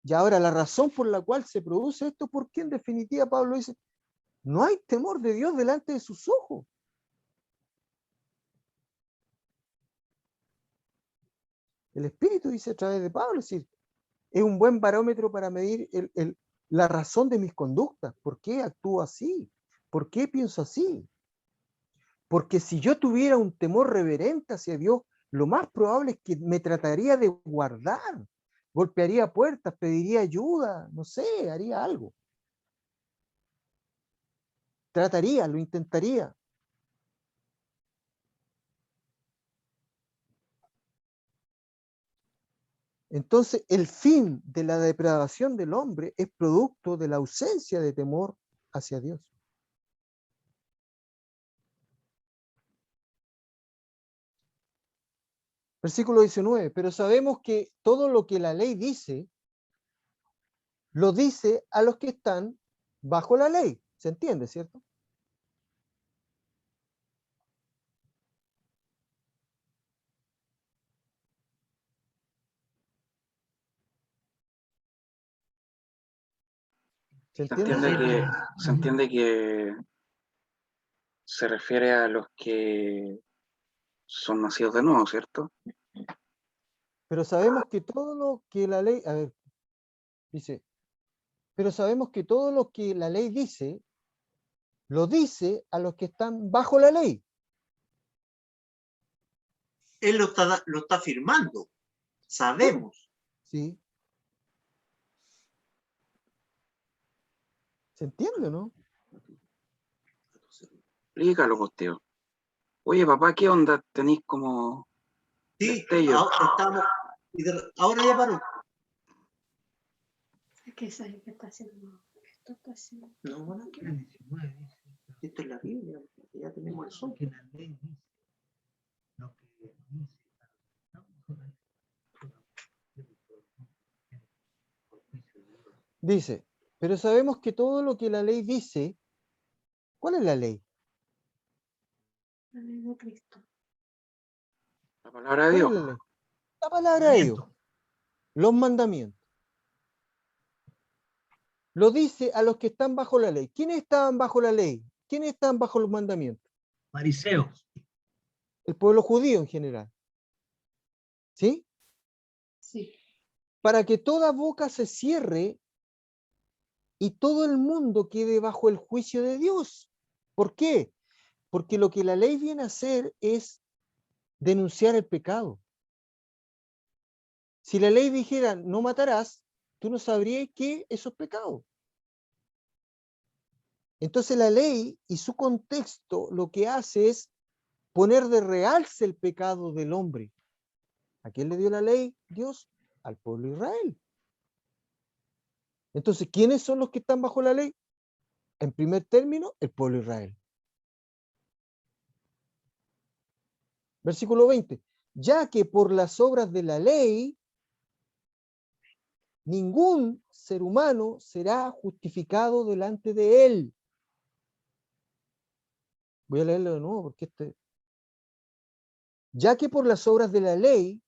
Y ahora la razón por la cual se produce esto, porque en definitiva Pablo dice, no hay temor de Dios delante de sus ojos. El Espíritu dice a través de Pablo, es decir, es un buen barómetro para medir la razón de mis conductas. ¿Por qué actúo así? ¿Por qué pienso así? Porque si yo tuviera un temor reverente hacia Dios, lo más probable es que me trataría de guardar, golpearía puertas, pediría ayuda, no sé, haría algo. Trataría, lo intentaría. Entonces, el fin de la depravación del hombre es producto de la ausencia de temor hacia Dios. Versículo 19, pero sabemos que todo lo que la ley dice, lo dice a los que están bajo la ley. ¿Se entiende, cierto? ¿Se Se entiende? entiende que se refiere a los que son nacidos de nuevo, ¿cierto? Pero sabemos que todo lo que la ley, a ver, dice, pero sabemos que todo lo que la ley dice, lo dice a los que están bajo la ley. Él lo está afirmando. Sabemos. ¿Sí? ¿Se entiende, no? Explícalo, pues, tío. Oye, papá, ¿qué onda? Tenéis como Sí, destello. ahora ya paró. ¿Qué es ahí que está haciendo? ¿Qué esto está haciendo? No, bueno, aquí. Esto es la Biblia. Ya tenemos el sol. Que la ley dice lo que dice. Dice, pero sabemos que todo lo que la ley dice, ¿cuál es la ley? La ley de Cristo. La palabra de ¿Cuál Dios. es la ley? La palabra de Dios, los mandamientos. Lo dice a los que están bajo la ley. ¿Quiénes estaban bajo la ley? ¿Quiénes estaban bajo los mandamientos? Fariseos. El pueblo judío en general. ¿Sí? Sí. Para que toda boca se cierre y todo el mundo quede bajo el juicio de Dios. ¿Por qué? Porque lo que la ley viene a hacer es denunciar el pecado. Si la ley dijera no matarás, tú no sabrías que eso es pecado. Entonces la ley y su contexto lo que hace es poner de realce el pecado del hombre. ¿A quién le dio la ley? Dios, al pueblo de Israel. Entonces, ¿quiénes son los que están bajo la ley? En primer término, el pueblo de Israel. Versículo 20. Ya que por las obras de la ley, ningún ser humano será justificado delante de él. Voy a leerlo de nuevo porque ya que por las obras de la ley,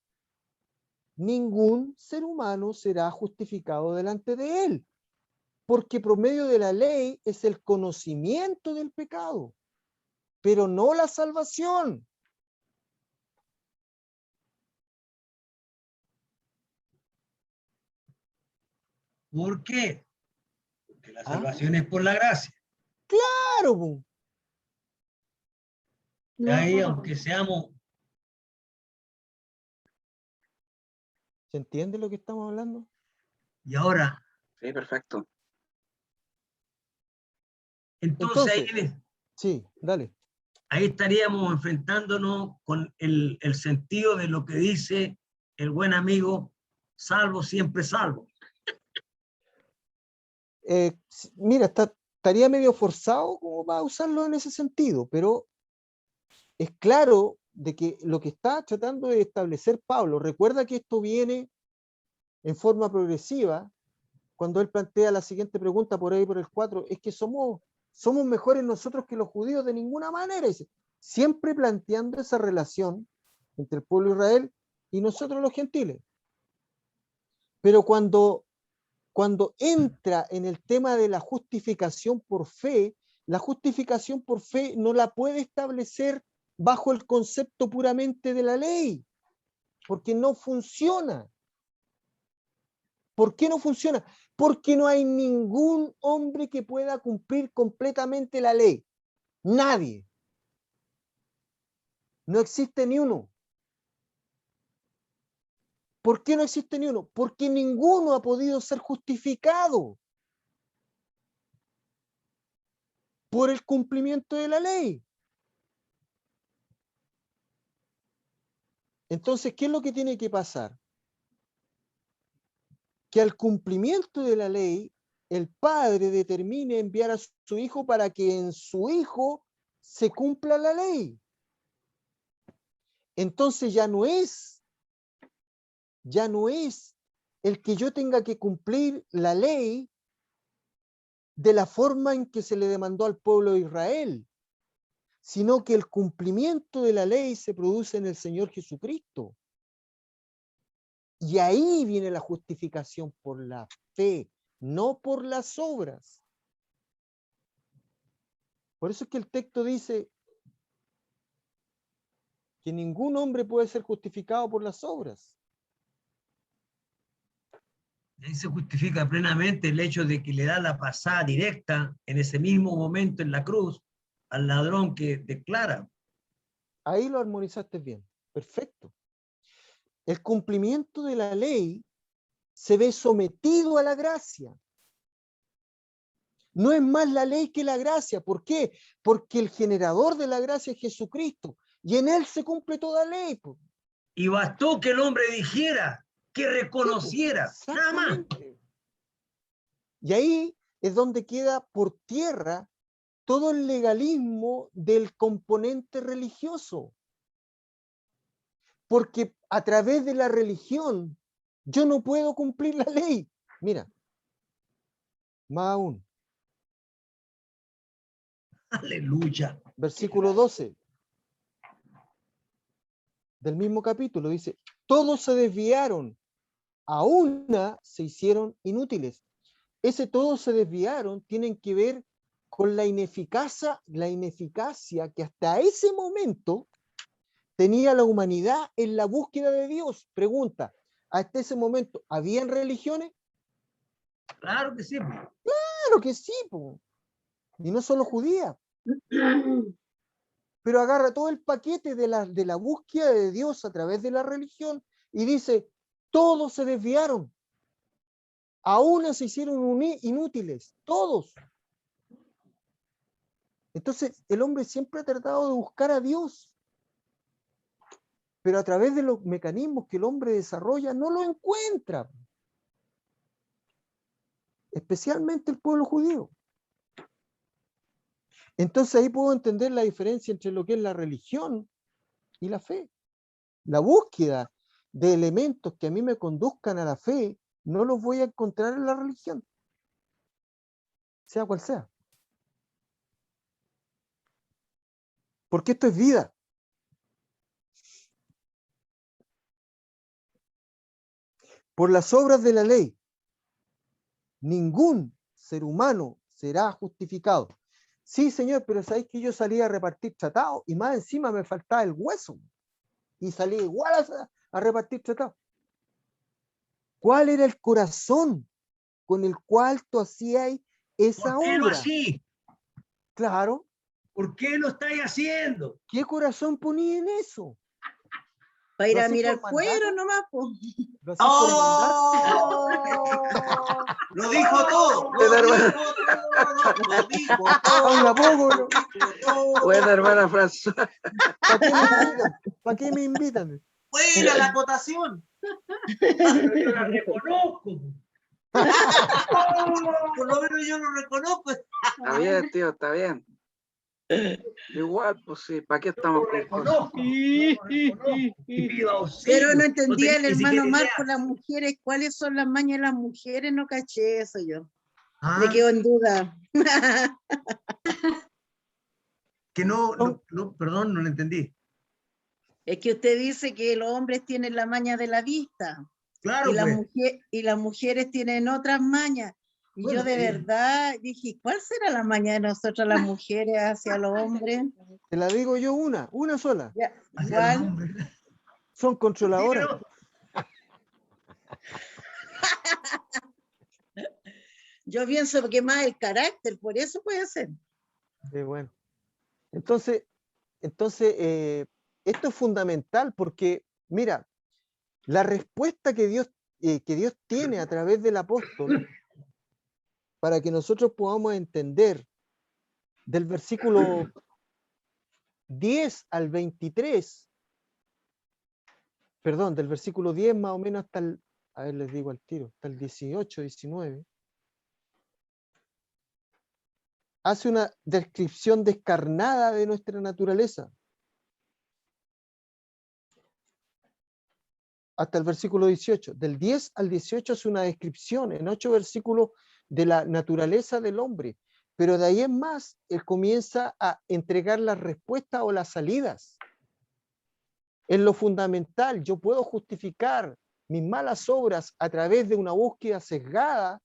ningún ser humano será justificado delante de él, porque por medio de la ley es el conocimiento del pecado, pero no la salvación. ¿Por qué? Porque la ¿Ah? salvación es por la gracia. Claro, po. Y No, ahí, aunque seamos, ¿Se entiende lo que estamos hablando? y ahora, Sí, perfecto. entonces Entonces, sí, dale. ahí estaríamos enfrentándonos con el sentido de lo que dice el buen amigo, salvo siempre salvo. Mira, estaría medio forzado como para usarlo en ese sentido, pero es claro de que lo que está tratando de establecer Pablo, recuerda que esto viene en forma progresiva, cuando él plantea la siguiente pregunta por ahí por el 4, es que somos mejores nosotros que los judíos de ninguna manera, dice, siempre planteando esa relación entre el pueblo de Israel y nosotros los gentiles. Pero cuando entra en el tema de la justificación por fe, la justificación por fe no la puede establecer bajo el concepto puramente de la ley, porque no funciona. ¿Por qué no funciona? Porque no hay ningún hombre que pueda cumplir completamente la ley. Nadie. No existe ni uno. ¿Por qué no existe ni uno? Porque ninguno ha podido ser justificado por el cumplimiento de la ley. Entonces, ¿qué es lo que tiene que pasar? que al cumplimiento de la ley, el padre determine enviar a su hijo para que en su hijo se cumpla la ley. Entonces ya no es el que yo tenga que cumplir la ley de la forma en que se le demandó al pueblo de Israel, sino que el cumplimiento de la ley se produce en el Señor Jesucristo. Y ahí viene la justificación por la fe, no por las obras. Por eso es que el texto dice que ningún hombre puede ser justificado por las obras. Ahí se justifica plenamente el hecho de que le da la pasada directa en ese mismo momento en la cruz al ladrón que declara. Ahí lo armonizaste bien. Perfecto. El cumplimiento de la ley se ve sometido a la gracia. No es más la ley que la gracia. ¿Por qué? Porque el generador de la gracia es Jesucristo y en él se cumple toda ley. Po. Y bastó que el hombre dijera, que reconociera, Sí, po, nada más. Y ahí es donde queda por tierra todo el legalismo del componente religioso. Porque a través de la religión yo no puedo cumplir la ley. Mira, más aún. Aleluya. Versículo 12 del mismo capítulo dice, todos se desviaron, a una se hicieron inútiles. Ese todos se desviaron tienen que ver con la ineficacia que hasta ese momento tenía la humanidad en la búsqueda de Dios. Pregunta, hasta ese momento, ¿habían religiones? Claro que sí. Claro que sí, po. Y no solo judías. Pero agarra todo el paquete de la búsqueda de Dios a través de la religión y dice, todos se desviaron. A una se hicieron inútiles, todos. Entonces, el hombre siempre ha tratado de buscar a Dios. Pero a través de los mecanismos que el hombre desarrolla, no lo encuentra. Especialmente el pueblo judío. Entonces ahí puedo entender la diferencia entre lo que es la religión y la fe. La búsqueda de elementos que a mí me conduzcan a la fe, no los voy a encontrar en la religión, sea cual sea. Porque esto es vida. Por las obras de la ley, ningún ser humano será justificado. Sí, señor, pero sabéis que yo salí a repartir tratados y más encima me faltaba el hueso. Y salí igual a repartir tratados. ¿Cuál era el corazón con el cual tú hacías esa ¿Por qué no obra? así? Claro. ¿Por qué lo estáis haciendo? ¿Qué corazón ponía en eso? Para ir ¿Lo a hacís mirar por cuero mandato? nomás, pues. ¿Lo hacís por mandato? ¡Oh! Lo dijo todo. Lo dijo Habla poco, ¿no? todo. Buena, hermana François. ¿Para qué me invitan? Buena la acotación. Pero yo la reconozco. Por lo menos yo lo reconozco. Está bien, tío, está bien. Igual, pues sí, ¿para qué estamos con cosas? Y pido auxilio. Pero no entendía el tenía ni hermano siquiera Marco, idea. las mujeres, ¿cuáles son las mañas de las mujeres? No caché eso yo. Ah, Me quedo en duda. que no, perdón, no lo entendí. Es que usted dice que los hombres tienen la maña de la vista Claro, y, pues. y las mujeres tienen otras mañas. Y Bueno, yo de verdad dije, ¿cuál será la maña de nosotras las mujeres hacia los hombres? Te la digo yo una sola. Ya, hacia ¿cuál? los hombres. Son controladoras. Dímelo. Yo pienso que más el carácter, por eso puede ser. Bueno. Entonces, esto es fundamental porque, mira, la respuesta que Dios tiene a través del apóstol para que nosotros podamos entender del versículo 10 al 23, perdón, del versículo 10 más o menos A ver, les digo al tiro. Está el 18, 19. Hace una descripción descarnada de nuestra naturaleza. Hasta el versículo 18. Del 10 al 18 es una descripción en 8 versículos de la naturaleza del hombre. Pero de ahí en más, él comienza a entregar las respuestas o las salidas. En lo fundamental, yo puedo justificar mis malas obras a través de una búsqueda sesgada,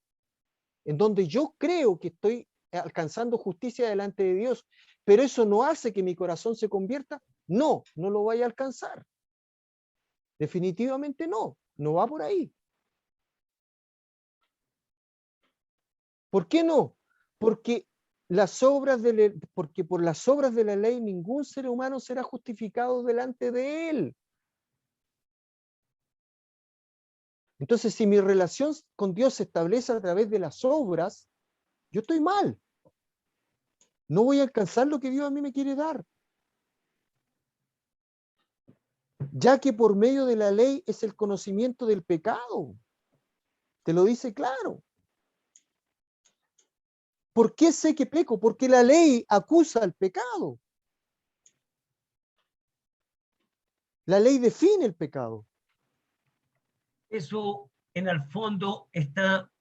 en donde yo creo que estoy alcanzando justicia delante de Dios, pero eso no hace que mi corazón se convierta. No, no lo vaya a alcanzar. Definitivamente no, no va por ahí. ¿Por qué no? Porque porque por las obras de la ley ningún ser humano será justificado delante de él. Entonces, si mi relación con Dios se establece a través de las obras, yo estoy mal. No voy a alcanzar lo que Dios a mí me quiere dar. Ya que por medio de la ley es el conocimiento del pecado. Te lo dice claro. ¿Por qué sé que peco? Porque la ley acusa al pecado. La ley define el pecado. Eso en el fondo está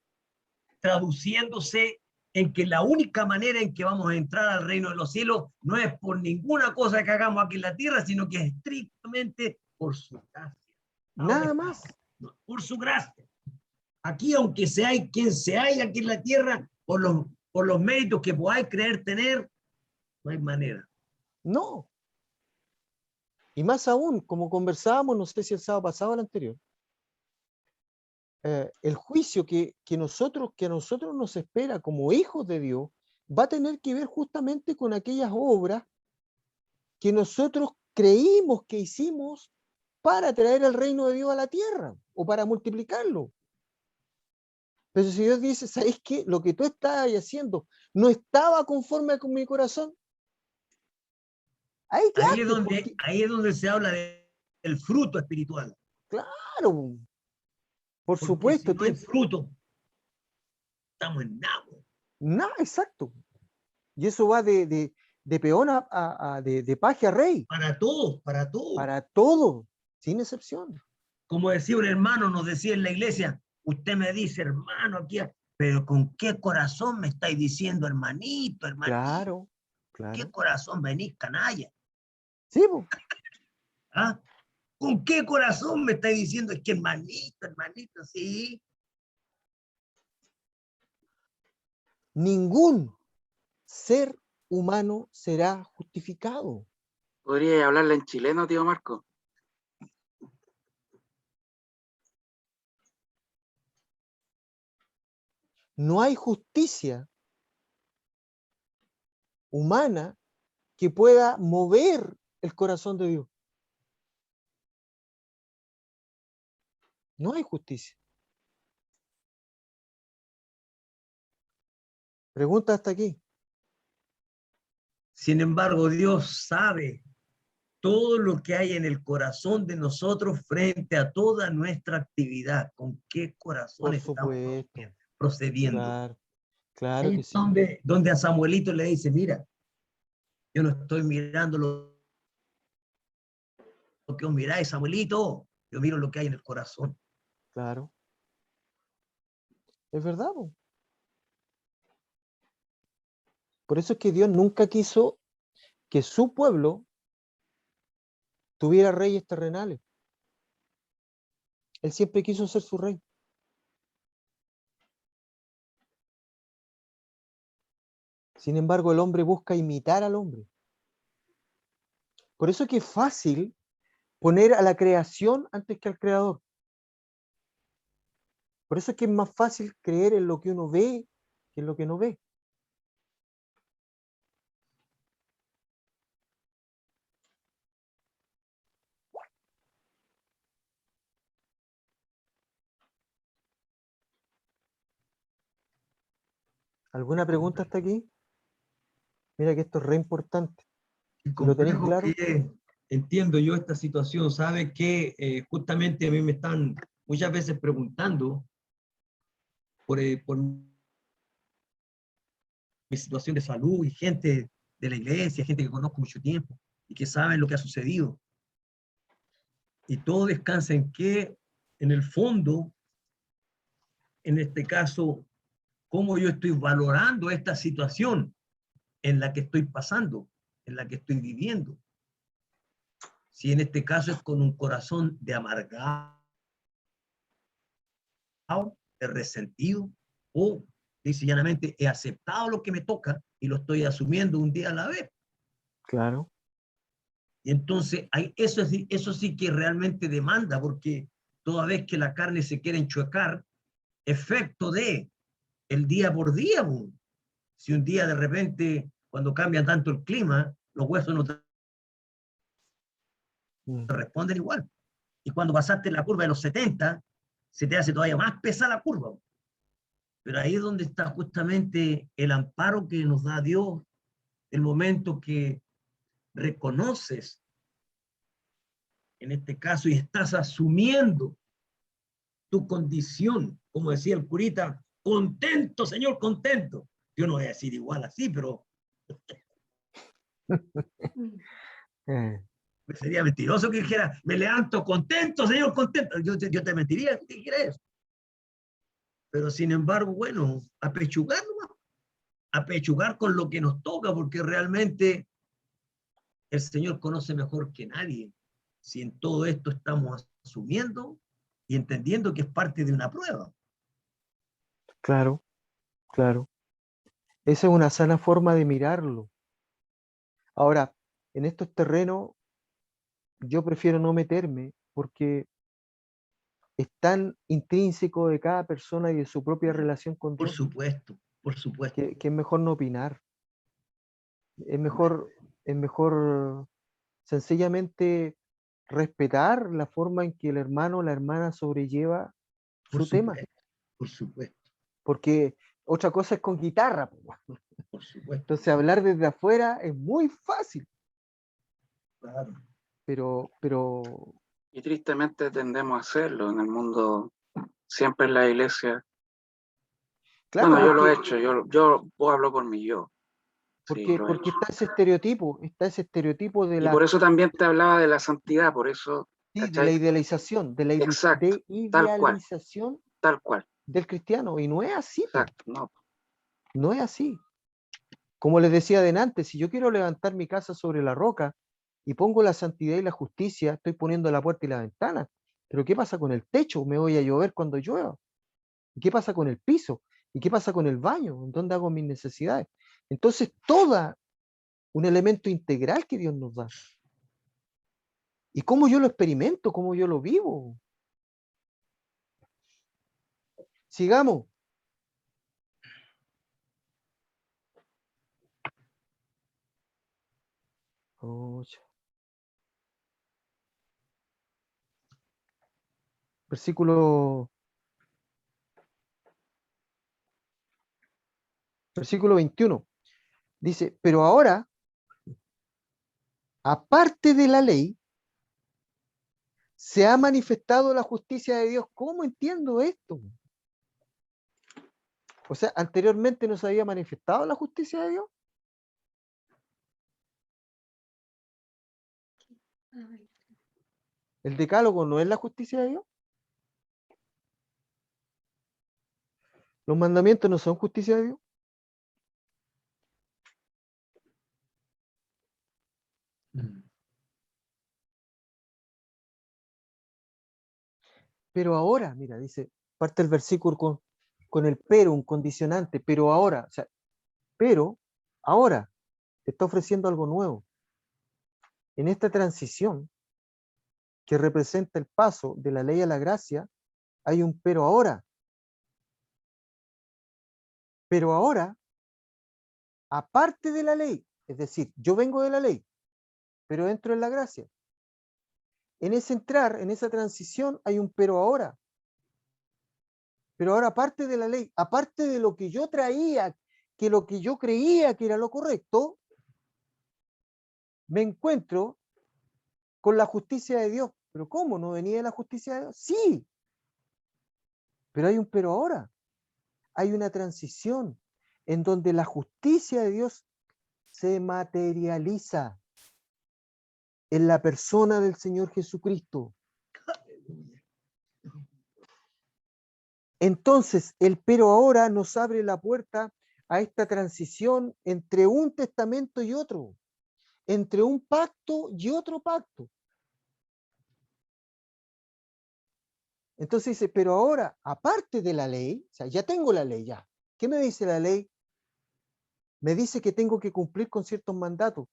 traduciéndose en que la única manera en que vamos a entrar al reino de los cielos no es por ninguna cosa que hagamos aquí en la tierra, sino que es estrictamente por su gracia. Nada más. Por su gracia. Aquí, aunque seáis quien seáis aquí en la tierra, por los méritos que podáis creer tener, no hay manera. No. Y más aún, como conversábamos, no sé si el sábado pasado o el anterior, el juicio que a nosotros nos espera como hijos de Dios va a tener que ver justamente con aquellas obras que nosotros creímos que hicimos para traer el reino de Dios a la tierra o para multiplicarlo. Pero si Dios dice, ¿sabes qué? Lo que tú estabas haciendo no estaba conforme con mi corazón. Ahí es donde se habla del fruto espiritual. Claro. Por Porque supuesto. si no hay fruto, estamos en nada. Nada, exacto. Y eso va de peón de paje a rey. Para todos, para todos. Para todos, sin excepción. Como decía un hermano, nos decía en la iglesia, usted me dice, hermano, aquí, pero ¿con qué corazón me estáis diciendo, hermanito, hermanito? Claro, claro. ¿Qué corazón venís, canalla? Sí, pues. ¿Ah? ¿Con qué corazón me estáis diciendo? Es que hermanito, sí. Ningún ser humano será justificado. ¿Podría hablarle en chileno, tío Marco? No hay justicia humana que pueda mover el corazón de Dios. No hay justicia. Pregunta hasta aquí. Sin embargo, Dios sabe todo lo que hay en el corazón de nosotros frente a toda nuestra actividad. ¿Con qué corazón estamos procediendo? Claro, claro que sí. Donde a Samuelito le dice, mira, yo no estoy mirando lo que os miráis, Samuelito, yo miro lo que hay en el corazón. Claro. Es verdad, ¿no? Por eso es que Dios nunca quiso que su pueblo tuviera reyes terrenales. Él siempre quiso ser su rey. Sin embargo, el hombre busca imitar al hombre. Por eso es que es fácil poner a la creación antes que al creador. Por eso es que es más fácil creer en lo que uno ve que en lo que no ve. ¿Alguna pregunta hasta aquí? Mira que esto es re importante. ¿Lo tenéis claro? Entiendo yo esta situación, ¿sabe? Que justamente a mí me están muchas veces preguntando por mi situación de salud y gente de la iglesia, gente que conozco mucho tiempo y que saben lo que ha sucedido. Y todo descansa en que, en el fondo, en este caso, cómo yo estoy valorando esta situación en la que estoy pasando, en la que estoy viviendo. Si en este caso es con un corazón de amargado, de resentido, o dice llanamente, he aceptado lo que me toca y lo estoy asumiendo un día a la vez. Claro. Y entonces eso sí que realmente demanda, porque toda vez que la carne se quiere enchuecar, efecto de el día por día. Boom. Si un día de repente, cuando cambia tanto el clima, los huesos no te responden igual. Y cuando pasaste la curva de los 70, se te hace todavía más pesada la curva. Pero ahí es donde está justamente el amparo que nos da Dios, el momento que reconoces, en este caso, y estás asumiendo tu condición, como decía el curita, contento, Señor, contento. Yo no voy a decir igual así, pero sería mentiroso que dijera, me levanto contento, Señor, contento. Yo te mentiría si dijera eso. Pero sin embargo, bueno, apechugar nomás, apechugar con lo que nos toca, porque realmente el Señor conoce mejor que nadie si en todo esto estamos asumiendo y entendiendo que es parte de una prueba. Claro, claro. Esa es una sana forma de mirarlo. Ahora, en estos terrenos, yo prefiero no meterme porque es tan intrínseco de cada persona y de su propia relación con Por Dios supuesto, por supuesto. que es mejor no opinar. Es mejor sencillamente respetar la forma en que el hermano o la hermana sobrelleva Por su tema. supuesto, por supuesto, Porque otra cosa es con guitarra. por supuesto. Entonces hablar desde afuera es muy fácil, Claro. pero Y tristemente tendemos a hacerlo en el mundo, siempre en la iglesia. claro, Bueno, yo lo he porque, hecho, yo hablo por mí, yo. Sí, porque, lo he porque hecho. está ese estereotipo Y por eso también te hablaba de la santidad, por eso, sí, de la ¿cachai? idealización, Exacto, de tal cual, idealización tal cual. del cristiano, y no es así, po, Exacto, no. no es así. Como les decía delante, si yo quiero levantar mi casa sobre la roca y pongo la santidad y la justicia, estoy poniendo la puerta y la ventana. Pero ¿qué pasa con el techo? Me voy a llover cuando llueva. ¿Y qué pasa con el piso? ¿Y qué pasa con el baño? ¿En dónde hago mis necesidades? Entonces, todo un elemento integral que Dios nos da. ¿Y cómo yo lo experimento? ¿Cómo yo lo vivo? Sigamos. Oh, versículo 21. Dice, pero ahora, aparte de la ley, se ha manifestado la justicia de Dios. ¿Cómo entiendo esto? O sea, anteriormente no se había manifestado la justicia de Dios. ¿El decálogo no es la justicia de Dios? ¿Los mandamientos no son justicia de Dios? Pero ahora, mira, dice, parte el versículo con el pero, un condicionante, pero ahora, o sea, pero ahora te está ofreciendo algo nuevo. En esta transición que representa el paso de la ley a la gracia, hay un pero ahora. Pero ahora, aparte de la ley, es decir, yo vengo de la ley, pero entro en la gracia. En ese entrar, en esa transición, hay un pero ahora. Pero ahora, aparte de la ley, aparte de lo que yo traía, que lo que yo creía que era lo correcto, me encuentro con la justicia de Dios. ¿Pero cómo? ¿No venía la justicia de Dios? Sí, Pero hay un pero ahora. Hay una transición en donde la justicia de Dios se materializa en la persona del Señor Jesucristo. Entonces, el pero ahora nos abre la puerta a esta transición entre un testamento y otro, entre un pacto y otro pacto. Entonces dice, pero ahora, aparte de la ley, o sea, ya tengo la ley ya. ¿Qué me dice la ley? Me dice que tengo que cumplir con ciertos mandatos,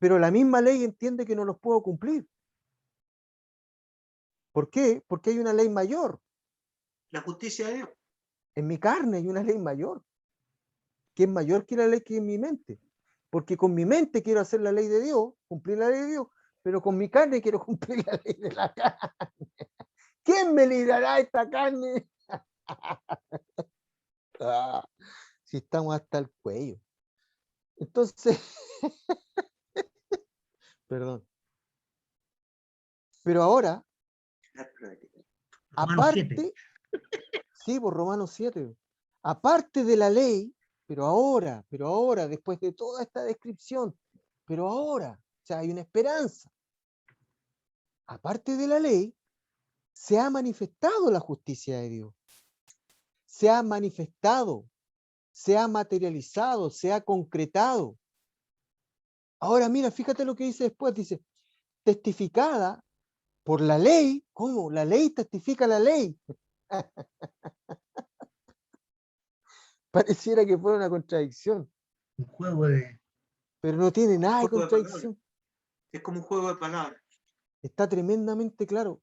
pero la misma ley entiende que no los puedo cumplir. ¿Por qué? Porque hay una ley mayor. La justicia de Dios. En mi carne hay una ley mayor, que es mayor que la ley que en mi mente. Porque con mi mente quiero hacer la ley de Dios, cumplir la ley de Dios, pero con mi carne quiero cumplir la ley de la carne. ¿Quién me librará esta carne? Ah, si estamos hasta el cuello. Entonces, perdón. Pero ahora, Romanos 7. aparte, sí, por Romanos 7, aparte de la ley, pero ahora, después de toda esta descripción, pero ahora, o sea, hay una esperanza. Aparte de la ley, se ha manifestado la justicia de Dios. Se ha manifestado, se ha materializado, se ha concretado. Ahora mira, fíjate lo que dice después, dice, testificada por la ley. ¿Cómo? La ley testifica la ley. Pareciera que fuera una contradicción, Un juego de... pero no tiene nada de Juego de palabras. contradicción. Es como un juego de palabras. Está tremendamente claro.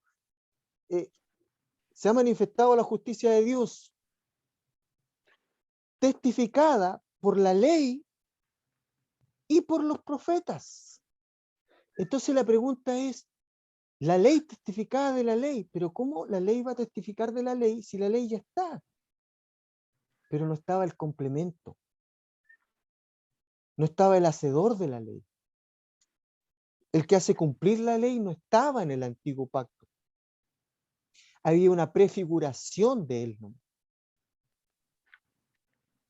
Se ha manifestado la justicia de Dios, testificada por la ley y por los profetas. Entonces la pregunta es, la ley testificada de la ley, pero ¿cómo la ley va a testificar de la ley si la ley ya está? Pero no estaba el complemento, no estaba el hacedor de la ley. El que hace cumplir la ley no estaba en el antiguo pacto. Había una prefiguración de él, ¿no?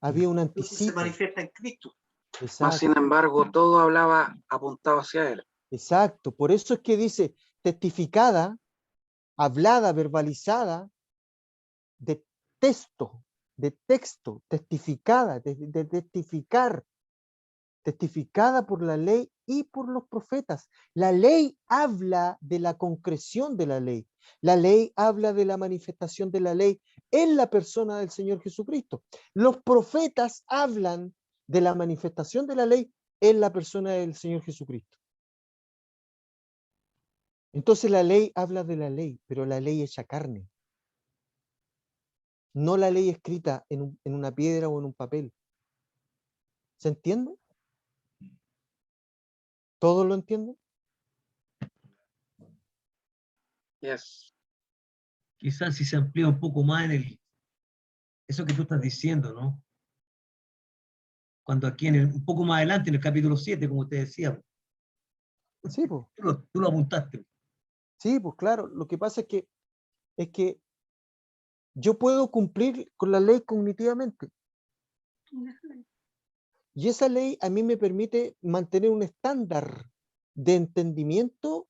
Había un Entonces se anticipo. manifiesta en Cristo. Más Exacto, sin embargo, todo hablaba apuntado hacia él. exacto. Por eso es que dice testificada, hablada, verbalizada, de texto, testificada, de testificar, testificada por la ley y por los profetas. La ley habla de la concreción de la ley. La ley habla de la manifestación de la ley en la persona del Señor Jesucristo. Los profetas hablan de la manifestación de la ley en la persona del Señor Jesucristo. Entonces la ley habla de la ley, pero la ley hecha carne. No la ley escrita en una piedra o en un papel. ¿Se entiende? ¿Todos lo entienden? Yes. Quizás si se amplía un poco más en eso que tú estás diciendo, ¿no? Cuando aquí un poco más adelante, en el capítulo 7, como te decía, Sí, pues. tú lo apuntaste. Sí, pues claro. Lo que pasa es que yo puedo cumplir con la ley cognitivamente. Y esa ley a mí me permite mantener un estándar de entendimiento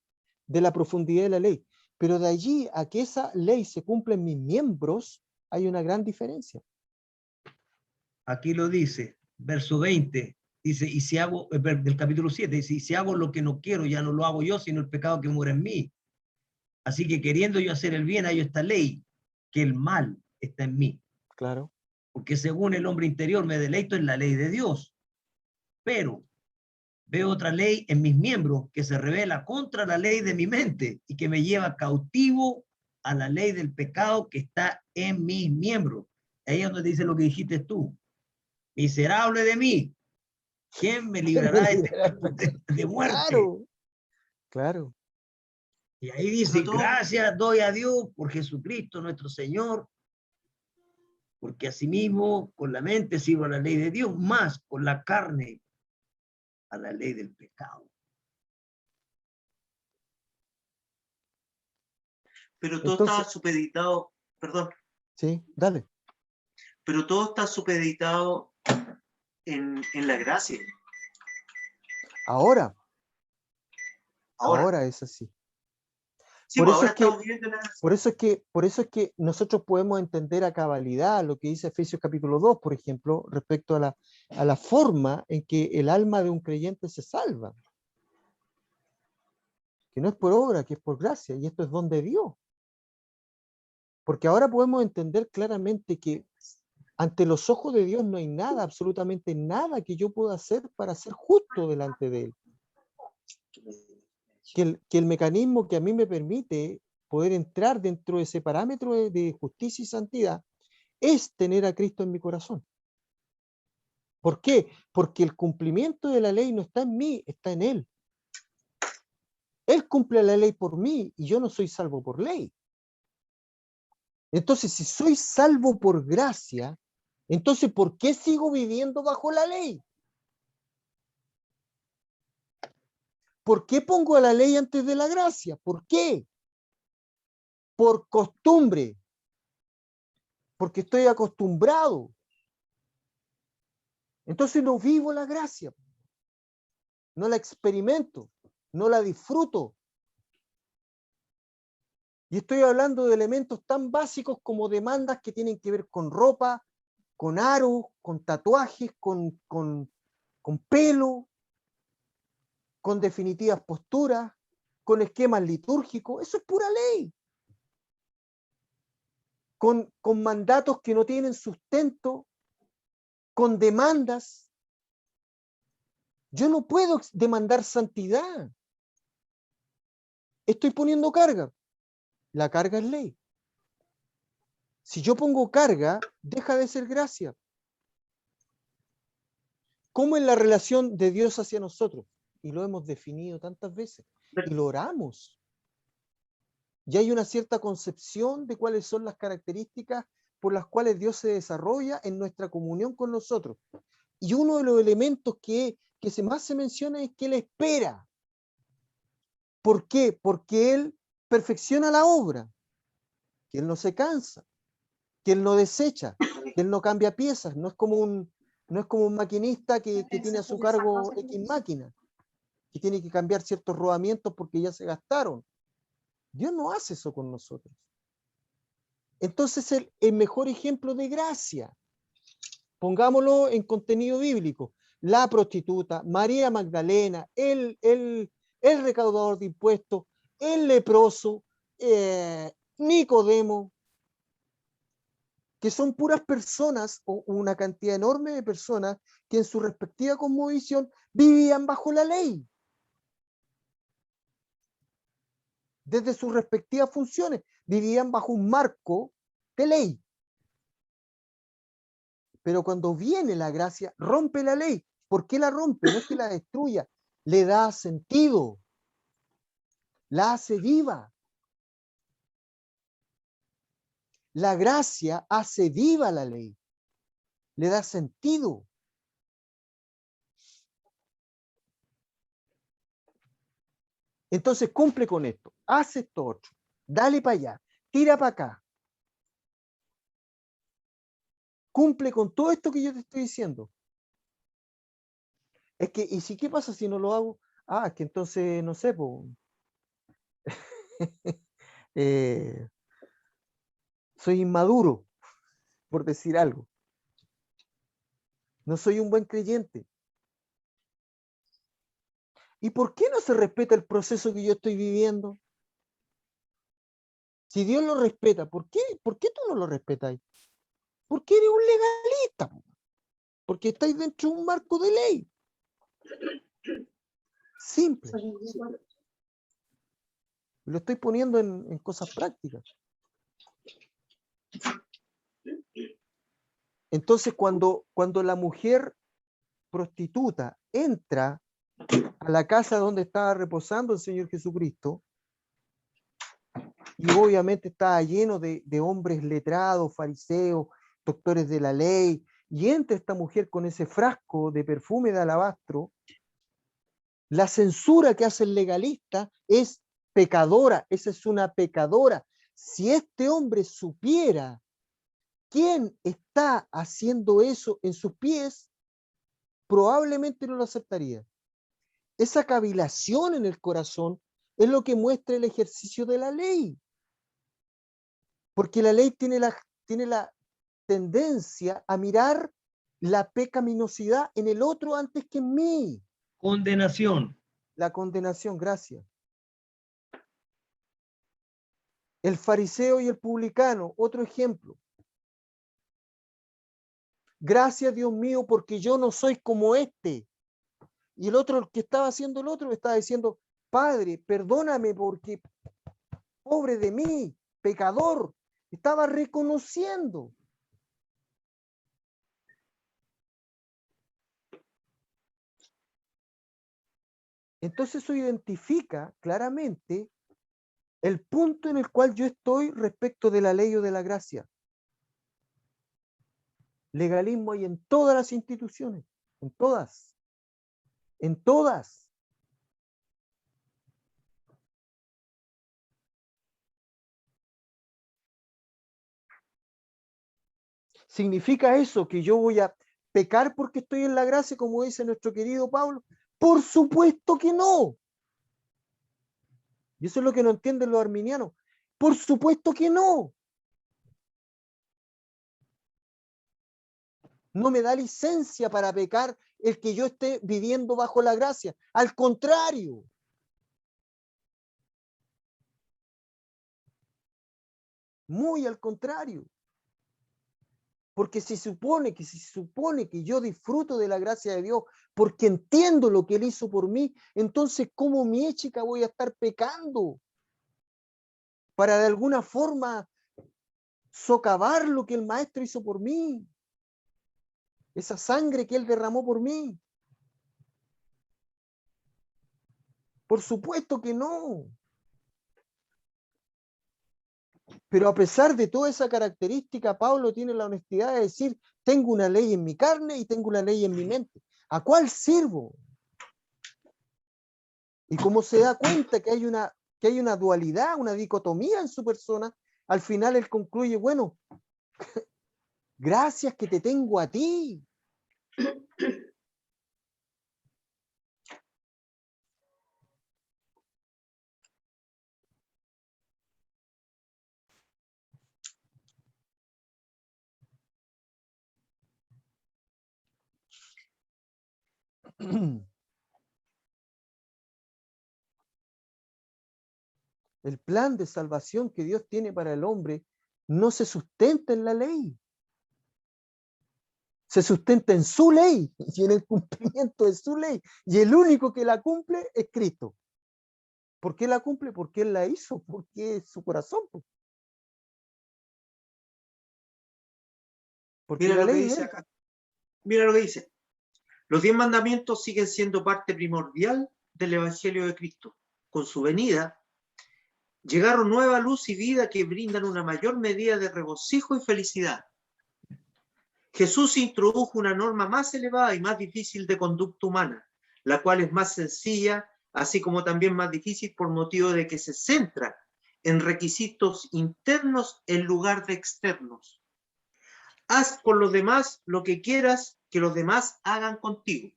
de la profundidad de la ley. Pero de allí a que esa ley se cumpla en mis miembros, hay una gran diferencia. Aquí lo dice, verso 20, dice, y si hago, del capítulo 7, dice, y si hago lo que no quiero, ya no lo hago yo, sino el pecado que mora en mí. Así que queriendo yo hacer el bien, hay esta ley, que el mal está en mí. Claro. Porque según el hombre interior me deleito en la ley de Dios. Pero veo otra ley en mis miembros que se revela contra la ley de mi mente y que me lleva cautivo a la ley del pecado que está en mis miembros. Ahí es donde dice lo que dijiste tú. Miserable de mí, ¿quién me librará de este cuerpo de muerte? Claro, claro. Y ahí dice, gracias doy a Dios por Jesucristo nuestro Señor, porque asimismo con la mente sirvo a la ley de Dios, más con la carne a la ley del pecado. Pero todo estaba supeditado, perdón, Sí, dale. Pero todo está supeditado en la gracia. Ahora Ahora. es así. Sí, Por pues eso ahora es que- estamos viviendo en la gracia. Por eso es que nosotros podemos entender a cabalidad lo que dice Efesios capítulo 2, por ejemplo, respecto a la forma en que el alma de un creyente se salva. Que no es por obra, que es por gracia, y esto es don de Dios. Porque ahora podemos entender claramente que ante los ojos de Dios no hay nada, absolutamente nada que yo pueda hacer para ser justo delante de Él. Que el mecanismo que a mí me permite poder entrar dentro de ese parámetro de justicia y santidad es tener a Cristo en mi corazón. ¿Por qué? Porque el cumplimiento de la ley no está en mí, está en Él. Él cumple la ley por mí y yo no soy salvo por ley. Entonces, si soy salvo por gracia, entonces, ¿por qué sigo viviendo bajo la ley? ¿Por qué pongo a la ley antes de la gracia? ¿Por qué? Por costumbre. Porque estoy acostumbrado. Entonces no vivo la gracia. No la experimento. No la disfruto. Y estoy hablando de elementos tan básicos como demandas que tienen que ver con ropa, con aros, con tatuajes, con pelo, con definitivas posturas, con esquemas litúrgicos. Eso es pura ley. Con mandatos que no tienen sustento, con demandas. Yo no puedo demandar santidad. Estoy poniendo carga. La carga es ley. Si yo pongo carga, deja de ser gracia. ¿Cómo es la relación de Dios hacia nosotros? Y lo hemos definido tantas veces. Y lo oramos. Y hay una cierta concepción de cuáles son las características por las cuales Dios se desarrolla en nuestra comunión con nosotros. Y uno de los elementos que más se menciona es que Él espera. ¿Por qué? Porque Él perfecciona la obra, que Él no se cansa, que Él no desecha, que Él no cambia piezas, no es como un maquinista que tiene a su cargo X máquina, que tiene que cambiar ciertos rodamientos porque ya se gastaron. Dios no hace eso con nosotros. Entonces el mejor ejemplo de gracia, pongámoslo en contenido bíblico, la prostituta, María Magdalena, el recaudador de impuestos, el leproso, Nicodemo, que son puras personas o una cantidad enorme de personas que en su respectiva cosmovisión vivían bajo la ley. Desde sus respectivas funciones, vivían bajo un marco de ley. Pero cuando viene la gracia, rompe la ley. ¿Por qué la rompe? No es que la destruya, le da sentido, la hace viva. La gracia hace viva la ley, le da sentido. Entonces cumple con esto, hace esto otro, dale para allá, tira para acá. Cumple con todo esto que yo te estoy diciendo. Es que, ¿y si qué pasa si no lo hago? Ah, es que entonces, no sé, pues, soy inmaduro, por decir algo. No soy un buen creyente. ¿Y por qué no se respeta el proceso que yo estoy viviendo? Si Dios lo respeta, ¿por qué tú no lo respetáis? Porque eres un legalista. Porque estáis dentro de un marco de ley. Simple. Lo estoy poniendo en cosas prácticas. Entonces, cuando la mujer prostituta entra a la casa donde estaba reposando el Señor Jesucristo, y obviamente estaba lleno de hombres letrados, fariseos, doctores de la ley, y entra esta mujer con ese frasco de perfume de alabastro, la censura que hace el legalista es pecadora, esa es una pecadora. Si este hombre supiera quien está haciendo eso en sus pies probablemente no lo aceptaría. Esa cavilación en el corazón es lo que muestra el ejercicio de la ley. Porque la ley tiene la tendencia a mirar la pecaminosidad en el otro antes que en mí. Condenación. La condenación, gracias. El fariseo y el publicano, otro ejemplo. Gracias, Dios mío, porque yo no soy como este. Y el otro, el que estaba haciendo el otro, estaba diciendo, Padre, perdóname porque pobre de mí, pecador. Estaba reconociendo. Entonces eso identifica claramente el punto en el cual yo estoy respecto de la ley o de la gracia. Legalismo hay en todas las instituciones, en todas. En todas. ¿Significa eso que yo voy a pecar porque estoy en la gracia, como dice nuestro querido Pablo? Por supuesto que no. Y eso es lo que no entienden los arminianos. Por supuesto que no. No me da licencia para pecar el que yo esté viviendo bajo la gracia. Al contrario. Muy al contrario. Porque se supone que yo disfruto de la gracia de Dios porque entiendo lo que Él hizo por mí, entonces ¿cómo mi chica voy a estar pecando? Para de alguna forma socavar lo que el Maestro hizo por mí. Esa sangre que Él derramó por mí. Por supuesto que no. Pero a pesar de toda esa característica, Pablo tiene la honestidad de decir, tengo una ley en mi carne y tengo una ley en mi mente. ¿A cuál sirvo? Y como se da cuenta que hay una dualidad, una dicotomía en su persona, al final él concluye, bueno, gracias que te tengo a ti. El plan de salvación que Dios tiene para el hombre no se sustenta en la ley. Se sustenta en su ley y en el cumplimiento de su ley. Y el único que la cumple es Cristo. ¿Por qué la cumple? Porque Él la hizo, porque es su corazón. Porque Mira la lo que ley dice es acá. Mira lo que dice. Los 10 mandamientos siguen siendo parte primordial del Evangelio de Cristo. Con su venida, llegaron nueva luz y vida que brindan una mayor medida de regocijo y felicidad. Jesús introdujo una norma más elevada y más difícil de conducta humana, la cual es más sencilla, así como también más difícil por motivo de que se centra en requisitos internos en lugar de externos. Haz con los demás lo que quieras que los demás hagan contigo.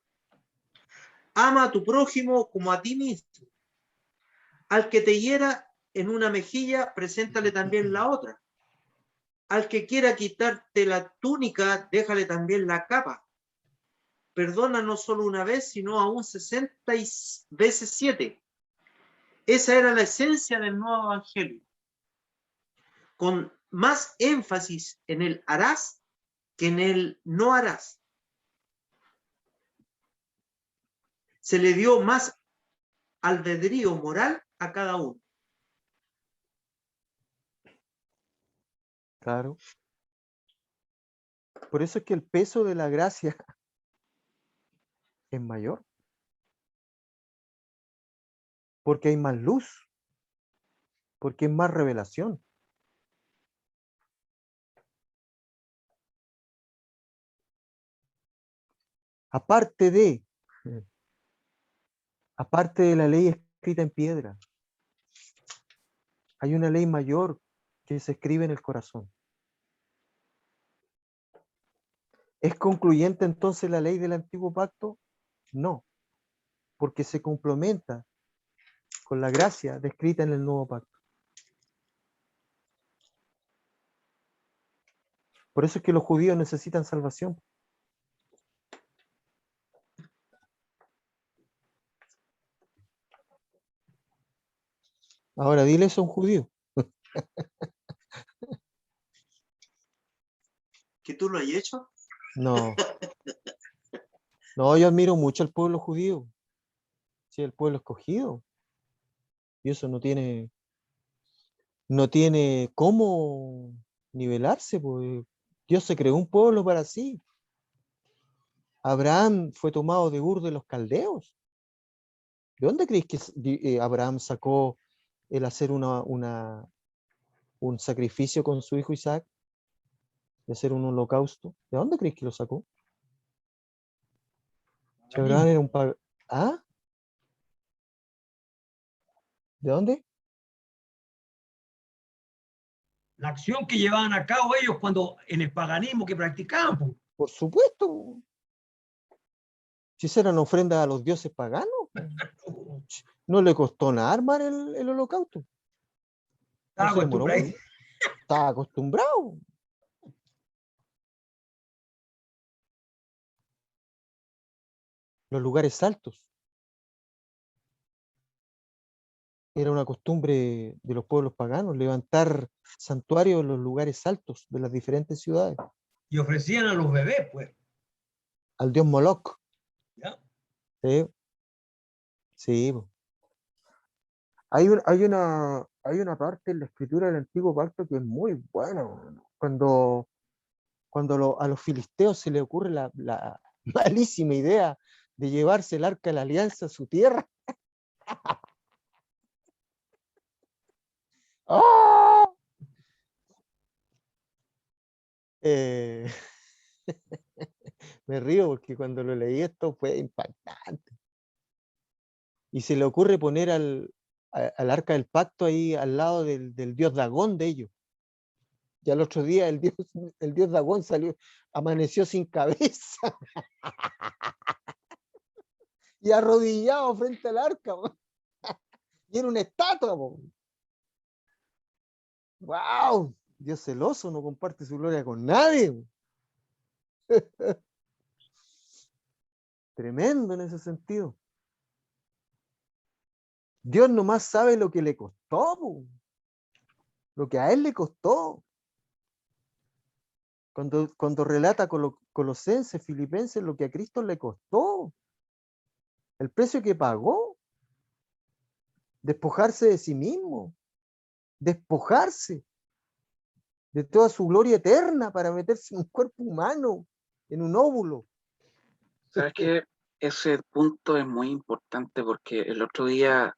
Ama a tu prójimo como a ti mismo. Al que te hiera en una mejilla, preséntale también la otra. Al que quiera quitarte la túnica, déjale también la capa. Perdona no solo una vez, sino aún 60 veces 7. Esa era la esencia del nuevo evangelio. Con más énfasis en el harás que en el no harás. Se le dio más albedrío moral a cada uno. claro. Por eso es que el peso de la gracia es mayor. Porque hay más luz. Porque hay más revelación. Aparte de la ley escrita en piedra, hay una ley mayor que se escribe en el corazón. ¿Es concluyente entonces la ley del antiguo pacto? No, porque se complementa con la gracia descrita en el nuevo pacto. Por eso es que los judíos necesitan salvación. Ahora, dile eso a un judío. ¿Que tú lo has hecho? No. No, yo admiro mucho al pueblo judío. Sí, el pueblo escogido. Y eso no tiene cómo nivelarse, pues Dios se creó un pueblo para sí. Abraham fue tomado de Ur de los Caldeos. ¿De dónde crees que Abraham sacó el hacer un sacrificio con su hijo Isaac? De hacer un holocausto. ¿De dónde crees que lo sacó? Si Abraham era un ¿Ah? ¿De dónde? La acción que llevaban a cabo ellos cuando en el paganismo que practicaban. Pues. Por supuesto. Si esa eran ofrendas a los dioses paganos. No le costó nada armar el holocausto. No se demoró mucho. Estaba acostumbrado. Los lugares altos. Era una costumbre de los pueblos paganos, levantar santuarios en los lugares altos de las diferentes ciudades. Y ofrecían a los bebés, pues. Al dios Moloch. ¿Ya? Sí. Sí. Hay una parte en la escritura del Antiguo Pacto que es muy buena. Cuando a los filisteos se les ocurre la malísima idea de llevarse el arca de la alianza a su tierra. ¡Oh! Me río porque cuando lo leí esto fue impactante. Y se le ocurre poner al arca del pacto ahí al lado del dios Dagón de ellos. Y al otro día el dios Dagón amaneció sin cabeza. Y arrodillado frente al arca. Y era una estatua. ¡Wow! Dios celoso, no comparte su gloria con nadie. Tremendo en ese sentido. Dios nomás sabe lo que le costó, lo que a él le costó. Cuando relata Colosenses, Filipenses, lo que a Cristo le costó, el precio que pagó, despojarse de sí mismo, despojarse de toda su gloria eterna para meterse en un cuerpo humano, en un óvulo. ¿Sabes qué? Ese punto es muy importante porque el otro día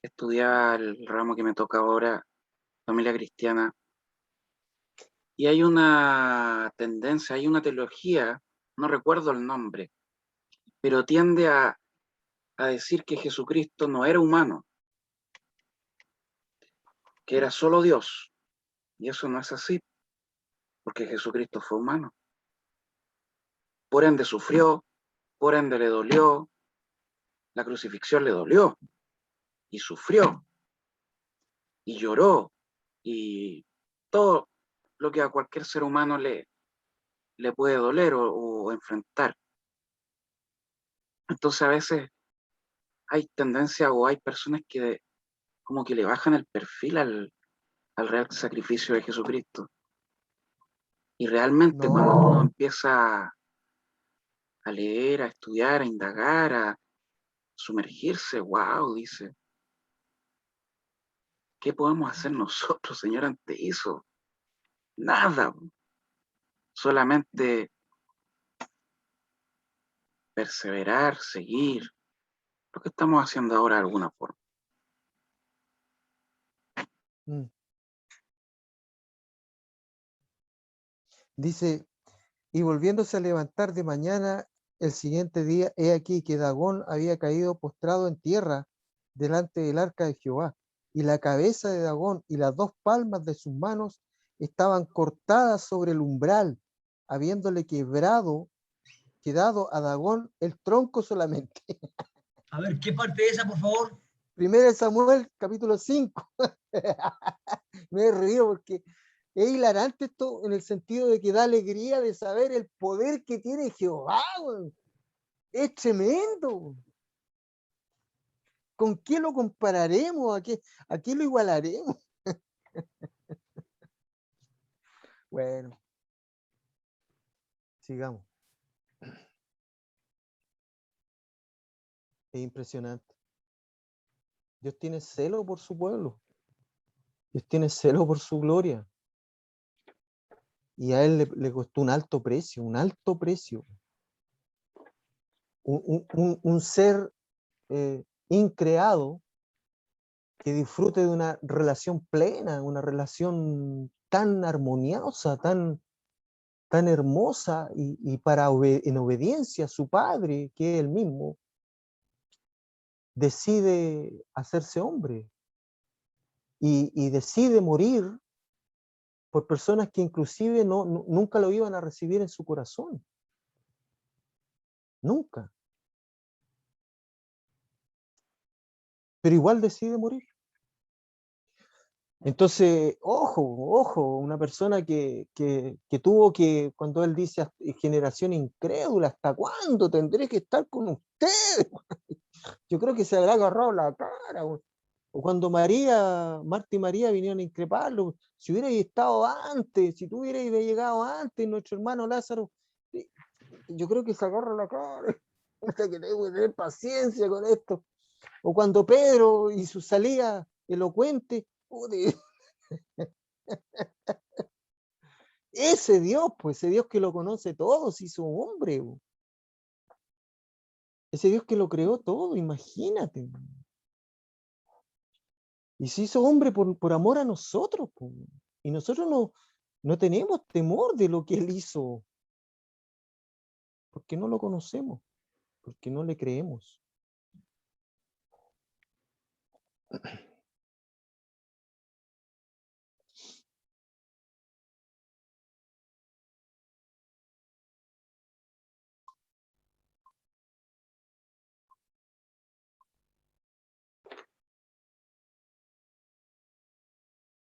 estudiaba el ramo que me toca ahora, familia cristiana, y hay una tendencia, hay una teología, no recuerdo el nombre, pero tiende a decir que Jesucristo no era humano, que era solo Dios. Y eso no es así, porque Jesucristo fue humano. Por ende sufrió, por ende le dolió, la crucifixión le dolió, y sufrió, y lloró, y todo lo que a cualquier ser humano le puede doler o enfrentar. Entonces a veces hay tendencia o hay personas que como que le bajan el perfil al real sacrificio de Jesucristo. Y realmente cuando uno empieza a leer, a estudiar, a indagar, a sumergirse, wow, dice, ¿qué podemos hacer nosotros, Señor, ante eso? Nada, solamente perseverar, seguir, lo que estamos haciendo ahora de alguna forma. Dice, y volviéndose a levantar de mañana el siguiente día, he aquí que Dagón había caído postrado en tierra delante del arca de Jehová, y la cabeza de Dagón y las dos palmas de sus manos estaban cortadas sobre el umbral, habiéndole quedado a Dagón el tronco solamente. A ver, ¿qué parte es esa, por favor? 1 Samuel, capítulo 5. Me he reído porque es hilarante esto en el sentido de que da alegría de saber el poder que tiene Jehová, weón. Es tremendo. ¿Con qué lo compararemos? ¿A qué lo igualaremos? Bueno, sigamos. Es impresionante. Dios tiene celo por su pueblo. Dios tiene celo por su gloria. Y a él le costó un alto precio, un alto precio. Un ser increado que disfrute de una relación plena, una relación tan armoniosa, tan hermosa, y en obediencia a su padre, que es él mismo, decide hacerse hombre y decide morir por personas que inclusive nunca lo iban a recibir en su corazón. Nunca. Pero igual decide morir. Entonces, ojo, una persona que tuvo que, cuando él dice generación incrédula, ¿hasta cuándo tendré que estar con ustedes? Yo creo que se habrá agarrado la cara. O cuando Marta y María vinieron a increparlo, si hubierais estado antes, si tú hubierais llegado antes, nuestro hermano Lázaro, yo creo que se agarra la cara. Hasta que tengo que tener paciencia con esto. O cuando Pedro y su salida elocuente, ese Dios, pues ese Dios que lo conoce todo, se hizo hombre. Ese Dios que lo creó todo, imagínate. Y se hizo hombre por amor a nosotros. Y nosotros no tenemos temor de lo que él hizo, porque no lo conocemos, porque no le creemos.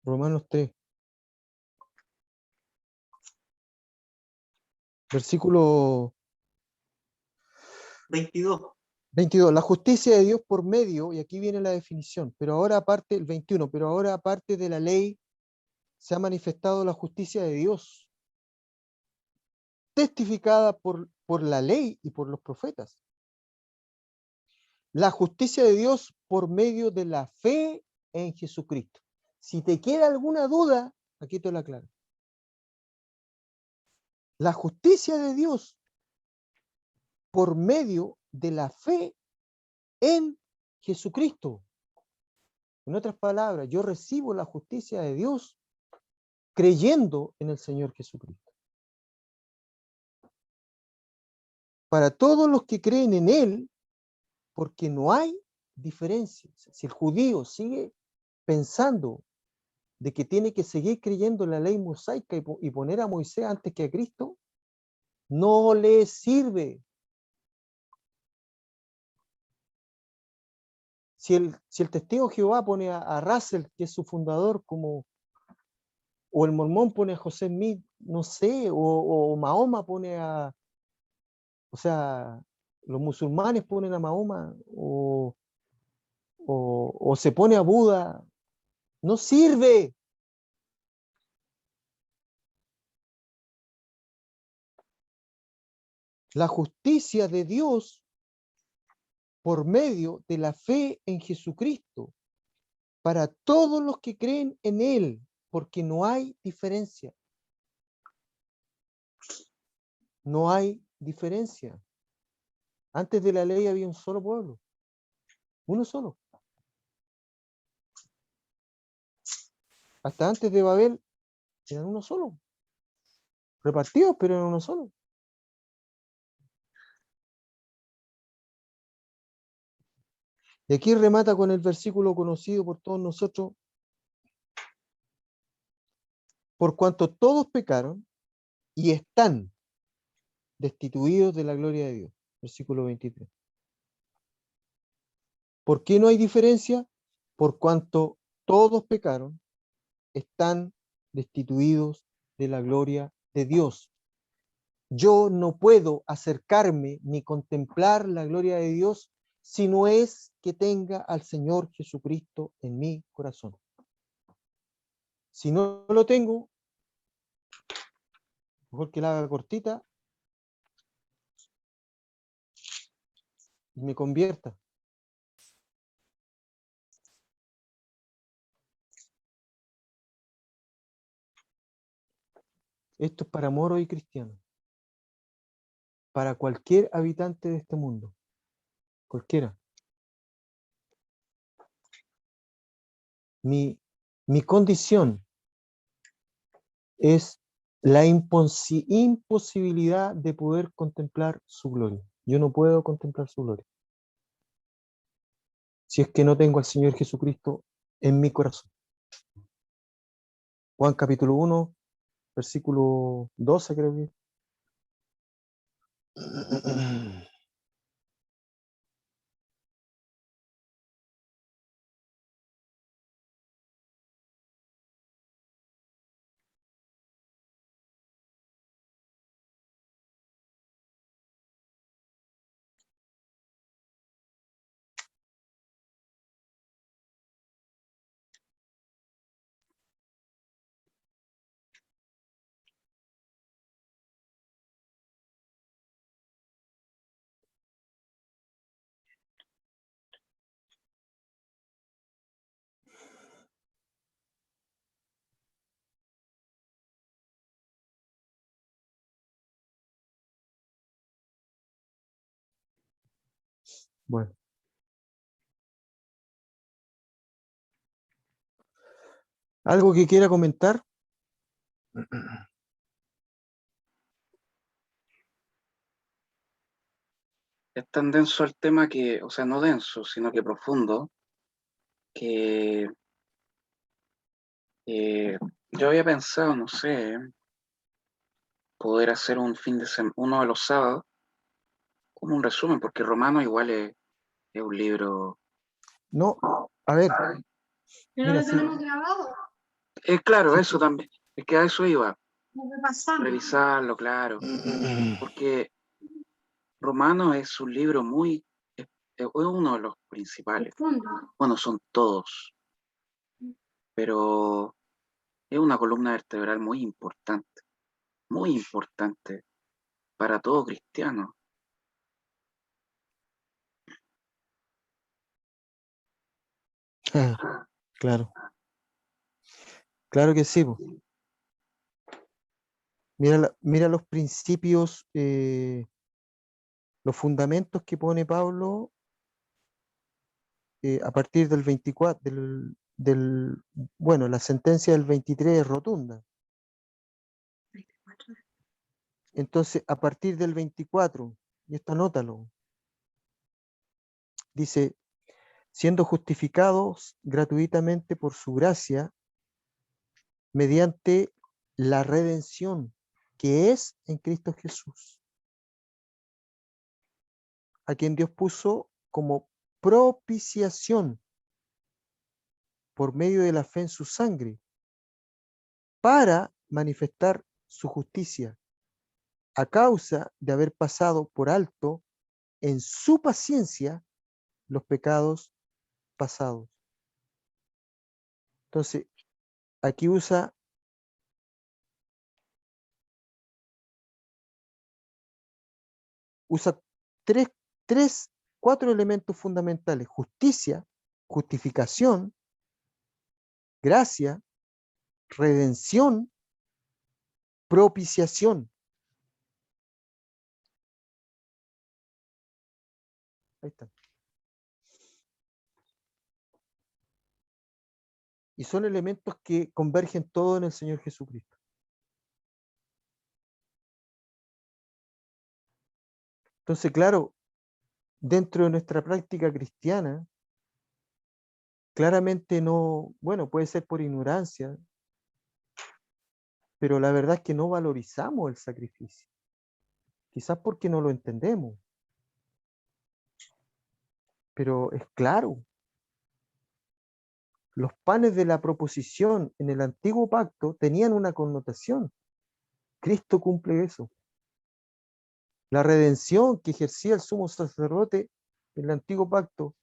Romanos 3, versículo 22. 22. La justicia de Dios por medio, y aquí viene la definición, pero ahora aparte, el 21, pero ahora aparte de la ley, se ha manifestado la justicia de Dios, testificada por la ley y por los profetas. La justicia de Dios por medio de la fe en Jesucristo. Si te queda alguna duda, aquí te lo aclaro. La justicia de Dios por medio de la fe en Jesucristo. En otras palabras, yo recibo la justicia de Dios creyendo en el Señor Jesucristo. Para todos los que creen en Él, porque no hay diferencia. Si el judío sigue pensando de que tiene que seguir creyendo en la ley mosaica y poner a Moisés antes que a Cristo, no le sirve. Si el testigo de Jehová pone a Russell, que es su fundador, o el mormón pone a José Smith, no sé, o Mahoma pone o sea, los musulmanes ponen a Mahoma, o se pone a Buda, no sirve. La justicia de Dios por medio de la fe en Jesucristo para todos los que creen en Él, porque no hay diferencia. No hay diferencia. Antes de la ley había un solo pueblo, uno solo. Hasta antes de Babel eran uno solo, repartidos, pero eran uno solo. Y aquí remata con el versículo conocido por todos nosotros: por cuanto todos pecaron y están destituidos de la gloria de Dios. Versículo 23. ¿Por qué no hay diferencia? Por cuanto todos pecaron, están destituidos de la gloria de Dios. Yo no puedo acercarme ni contemplar la gloria de Dios si no es que tenga al Señor Jesucristo en mi corazón. Si no lo tengo, mejor que la haga cortita y me convierta. Esto es para moros y cristianos, para cualquier habitante de este mundo, cualquiera. Mi condición es la imposibilidad de poder contemplar su gloria. Yo no puedo contemplar su gloria si es que no tengo al Señor Jesucristo en mi corazón. Juan capítulo 1, versículo 12 creo que. Bueno. ¿Algo que quiera comentar? Es tan denso el tema que, o sea, no denso, sino que profundo, que yo había pensado, no sé, poder hacer un fin de semana, uno de los sábados, como un resumen, porque Romano igual es un libro. No, a ver, Pero mira, lo sí, tenemos grabado, Claro, sí. eso también, es que a eso iba, lo repasamos. revisarlo, claro, porque Romano es un libro es uno de los principales. Profundo. Bueno, son todos, pero es una columna vertebral muy importante para todo cristiano. Claro, claro que sí, po. Mira, mira los principios, los fundamentos que pone Pablo a partir del 24, bueno, la sentencia del 23 es rotunda. Entonces, a partir del 24, y esto anótalo, dice, siendo justificados gratuitamente por su gracia, mediante la redención que es en Cristo Jesús, a quien Dios puso como propiciación por medio de la fe en su sangre, para manifestar su justicia, a causa de haber pasado por alto en su paciencia los pecados pasados. Entonces, aquí usa cuatro elementos fundamentales: justicia, justificación, gracia, redención, propiciación. Ahí está. Y son elementos que convergen todo en el Señor Jesucristo. Entonces, claro, dentro de nuestra práctica cristiana, claramente no, bueno, puede ser por ignorancia, pero la verdad es que no valorizamos el sacrificio. Quizás porque no lo entendemos. Pero es claro. Los panes de la proposición en el antiguo pacto tenían una connotación. Cristo cumple eso. La redención que ejercía el sumo sacerdote en el antiguo pacto,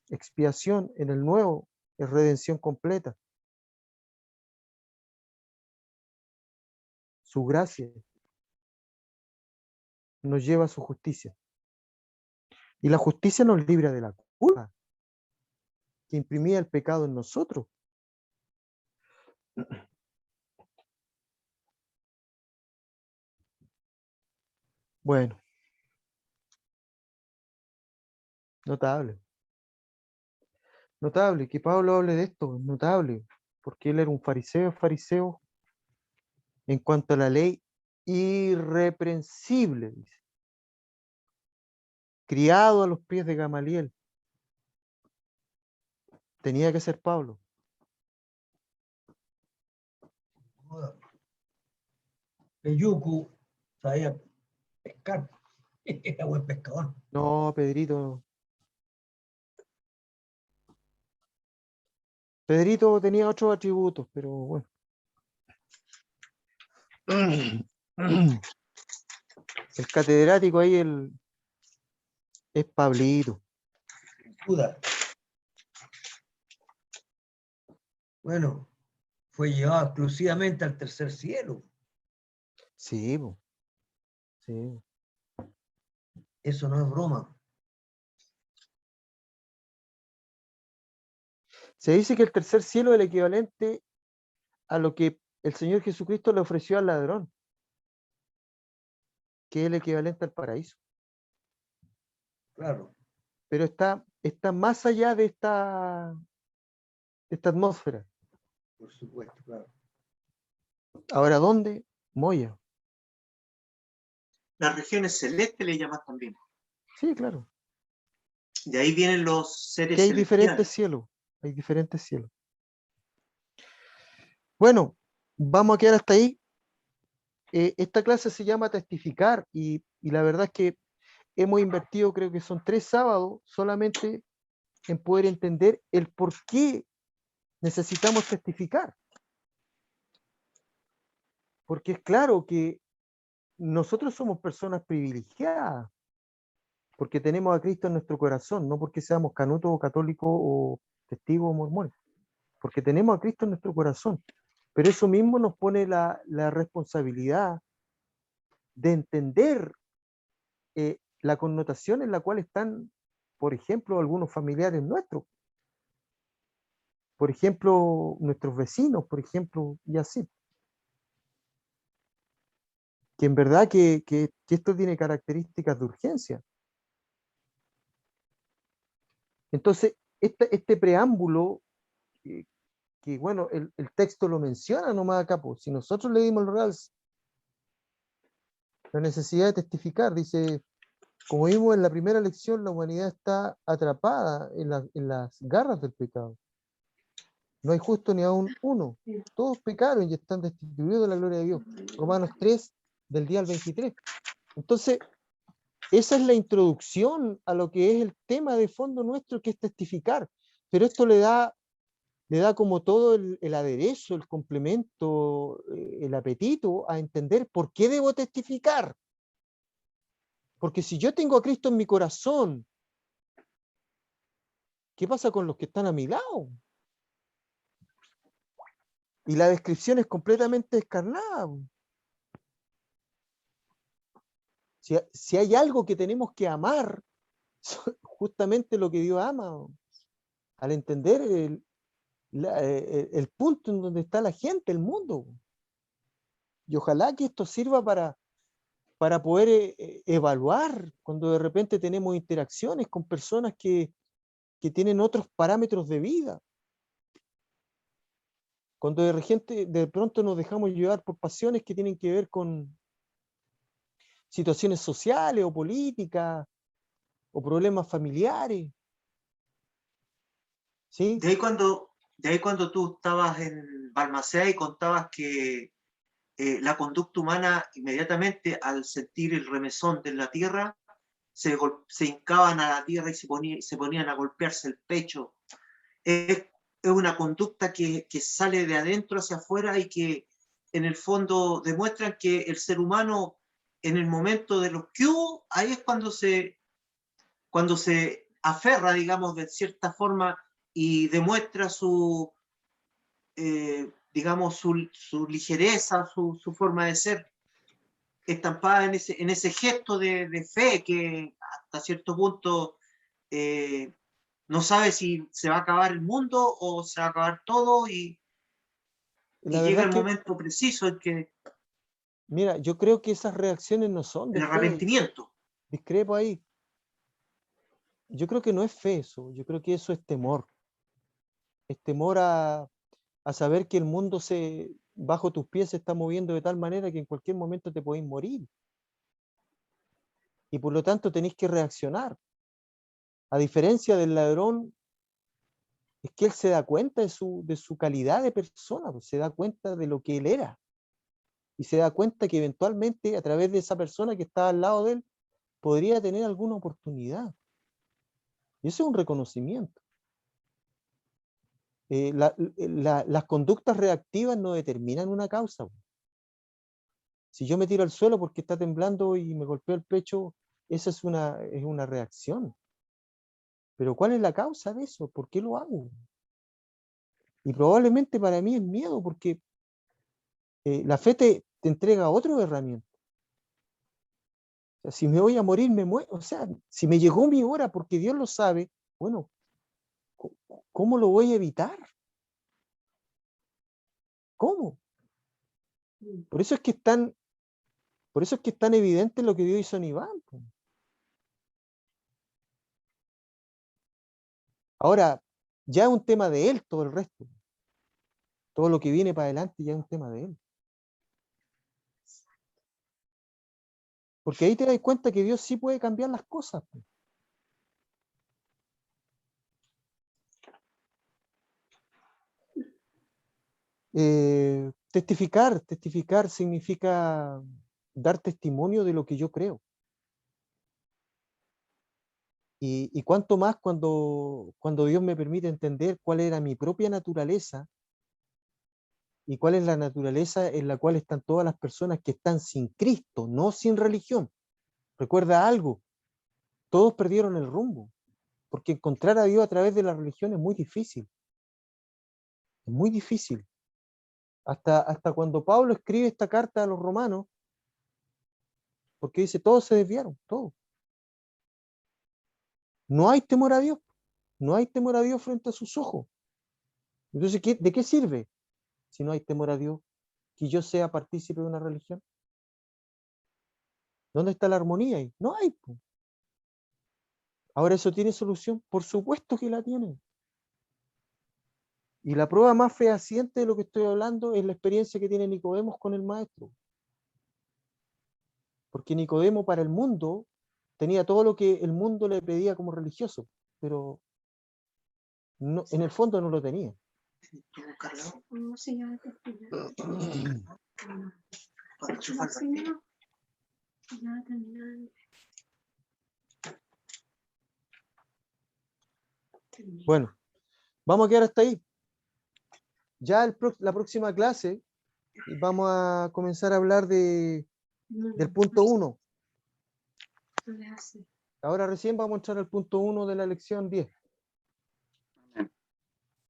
expiación en el nuevo, es redención completa. Su gracia nos lleva a su justicia. Y la justicia nos libra de la culpa que imprimía el pecado en nosotros. Bueno, notable. Notable que Pablo hable de esto, notable, porque él era un fariseo en cuanto a la ley, irreprensible, dice. Criado a los pies de Gamaliel. Tenía que ser Pablo. Peyucu sabía pescar. Era buen pescador. No, Pedrito. Pedrito tenía otros atributos, pero bueno. El catedrático ahí es Pablito. Judas. Bueno, fue llevado exclusivamente al tercer cielo. Sí, po. Sí. Eso no es broma. Se dice que el tercer cielo es el equivalente a lo que el Señor Jesucristo le ofreció al ladrón, que es el equivalente al paraíso. Claro. Pero está más allá de esta atmósfera. Por supuesto, claro. Ahora, ¿dónde? Moya. Las regiones celestes le llaman también. Sí, claro. De ahí vienen los seres Que hay celestiales. diferentes cielos. Hay diferentes cielos. Bueno, vamos a quedar hasta ahí. Esta clase se llama Testificar y la verdad es que hemos invertido, creo que son 3 sábados, solamente en poder entender el por qué necesitamos testificar. Porque es claro que nosotros somos personas privilegiadas, porque tenemos a Cristo en nuestro corazón, no porque seamos canutos o católicos o testigos o mormones, porque tenemos a Cristo en nuestro corazón. Pero eso mismo nos pone la responsabilidad de entender la connotación en la cual están, por ejemplo, algunos familiares nuestros, por ejemplo, nuestros vecinos, por ejemplo, y así. Que en verdad que esto tiene características de urgencia. Entonces, este preámbulo, que bueno, el texto lo menciona nomás acá, pues, si nosotros leímos el RALS, la necesidad de testificar, dice, como vimos en la primera lección, la humanidad está atrapada en las garras del pecado. No hay justo ni aún uno. Todos pecaron y están destituidos de la gloria de Dios. Romanos 3, del día al 23. Entonces, esa es la introducción a lo que es el tema de fondo nuestro, que es testificar. Pero esto le da como todo el aderezo, el complemento, el apetito a entender por qué debo testificar. Porque si yo tengo a Cristo en mi corazón, ¿qué pasa con los que están a mi lado? Y la descripción es completamente descarnada. Si hay algo que tenemos que amar, justamente lo que Dios ama, al entender el punto en donde está la gente, el mundo. Y ojalá que esto sirva para poder evaluar cuando de repente tenemos interacciones con personas que tienen otros parámetros de vida. Cuando de pronto nos dejamos llevar por pasiones que tienen que ver con situaciones sociales o políticas o problemas familiares. ¿Sí? De ahí cuando tú estabas en Balmaceda y contabas que la conducta humana inmediatamente al sentir el remesón de la tierra, se hincaban a la tierra y se ponían a golpearse el pecho. Es una conducta que sale de adentro hacia afuera y que en el fondo demuestran que el ser humano en el momento de los que hubo, ahí es cuando se aferra, digamos, de cierta forma y demuestra su, digamos, su ligereza, su forma de ser, estampada en ese gesto de fe que hasta cierto punto no sabe si se va a acabar el mundo o se va a acabar todo y llega el momento preciso en que... Mira, yo creo que esas reacciones no son de el fe. arrepentimiento. Discrepo ahí. Yo creo que no es fe eso, yo creo que eso es temor. Es temor a saber que el mundo bajo tus pies se está moviendo de tal manera que en cualquier momento te podéis morir. Y por lo tanto tenéis que reaccionar. A diferencia del ladrón, es que él se da cuenta de su calidad de persona, pues, se da cuenta de lo que él era. Y se da cuenta que eventualmente, a través de esa persona que estaba al lado de él, podría tener alguna oportunidad. Y eso es un reconocimiento. Las conductas reactivas no determinan una causa. Si yo me tiro al suelo porque está temblando y me golpeo el pecho, esa es una reacción. Pero ¿cuál es la causa de eso? ¿Por qué lo hago? Y probablemente para mí es miedo, porque la fe te entrega otra herramienta. O sea, si me voy a morir, me muero. O sea, si me llegó mi hora porque Dios lo sabe, bueno, ¿cómo lo voy a evitar? ¿Cómo? Por eso es que es tan evidente lo que Dios hizo en Iván. Ahora, ya es un tema de él todo el resto. Todo lo que viene para adelante ya es un tema de él. Porque ahí te das cuenta que Dios sí puede cambiar las cosas. Testificar significa dar testimonio de lo que yo creo. Y cuánto más cuando Dios me permite entender cuál era mi propia naturaleza y cuál es la naturaleza en la cual están todas las personas que están sin Cristo, no sin religión. Recuerda algo, todos perdieron el rumbo, porque encontrar a Dios a través de la religión es muy difícil. Es muy difícil. Hasta cuando Pablo escribe esta carta a los romanos, porque dice, todos se desviaron, todos. No hay temor a Dios, no hay temor a Dios frente a sus ojos. Entonces, ¿de qué sirve si no hay temor a Dios que yo sea partícipe de una religión? ¿Dónde está la armonía ahí? No hay. Ahora, ¿eso tiene solución? Por supuesto que la tiene. Y la prueba más fehaciente de lo que estoy hablando es la experiencia que tiene Nicodemo con el maestro. Porque Nicodemo para el mundo tenía todo lo que el mundo le pedía como religioso, pero no, en el fondo no lo tenía. Bueno, vamos a quedar hasta ahí. Ya la próxima clase vamos a comenzar a hablar del punto 1. Ahora recién vamos a entrar al punto 1 de la lección 10.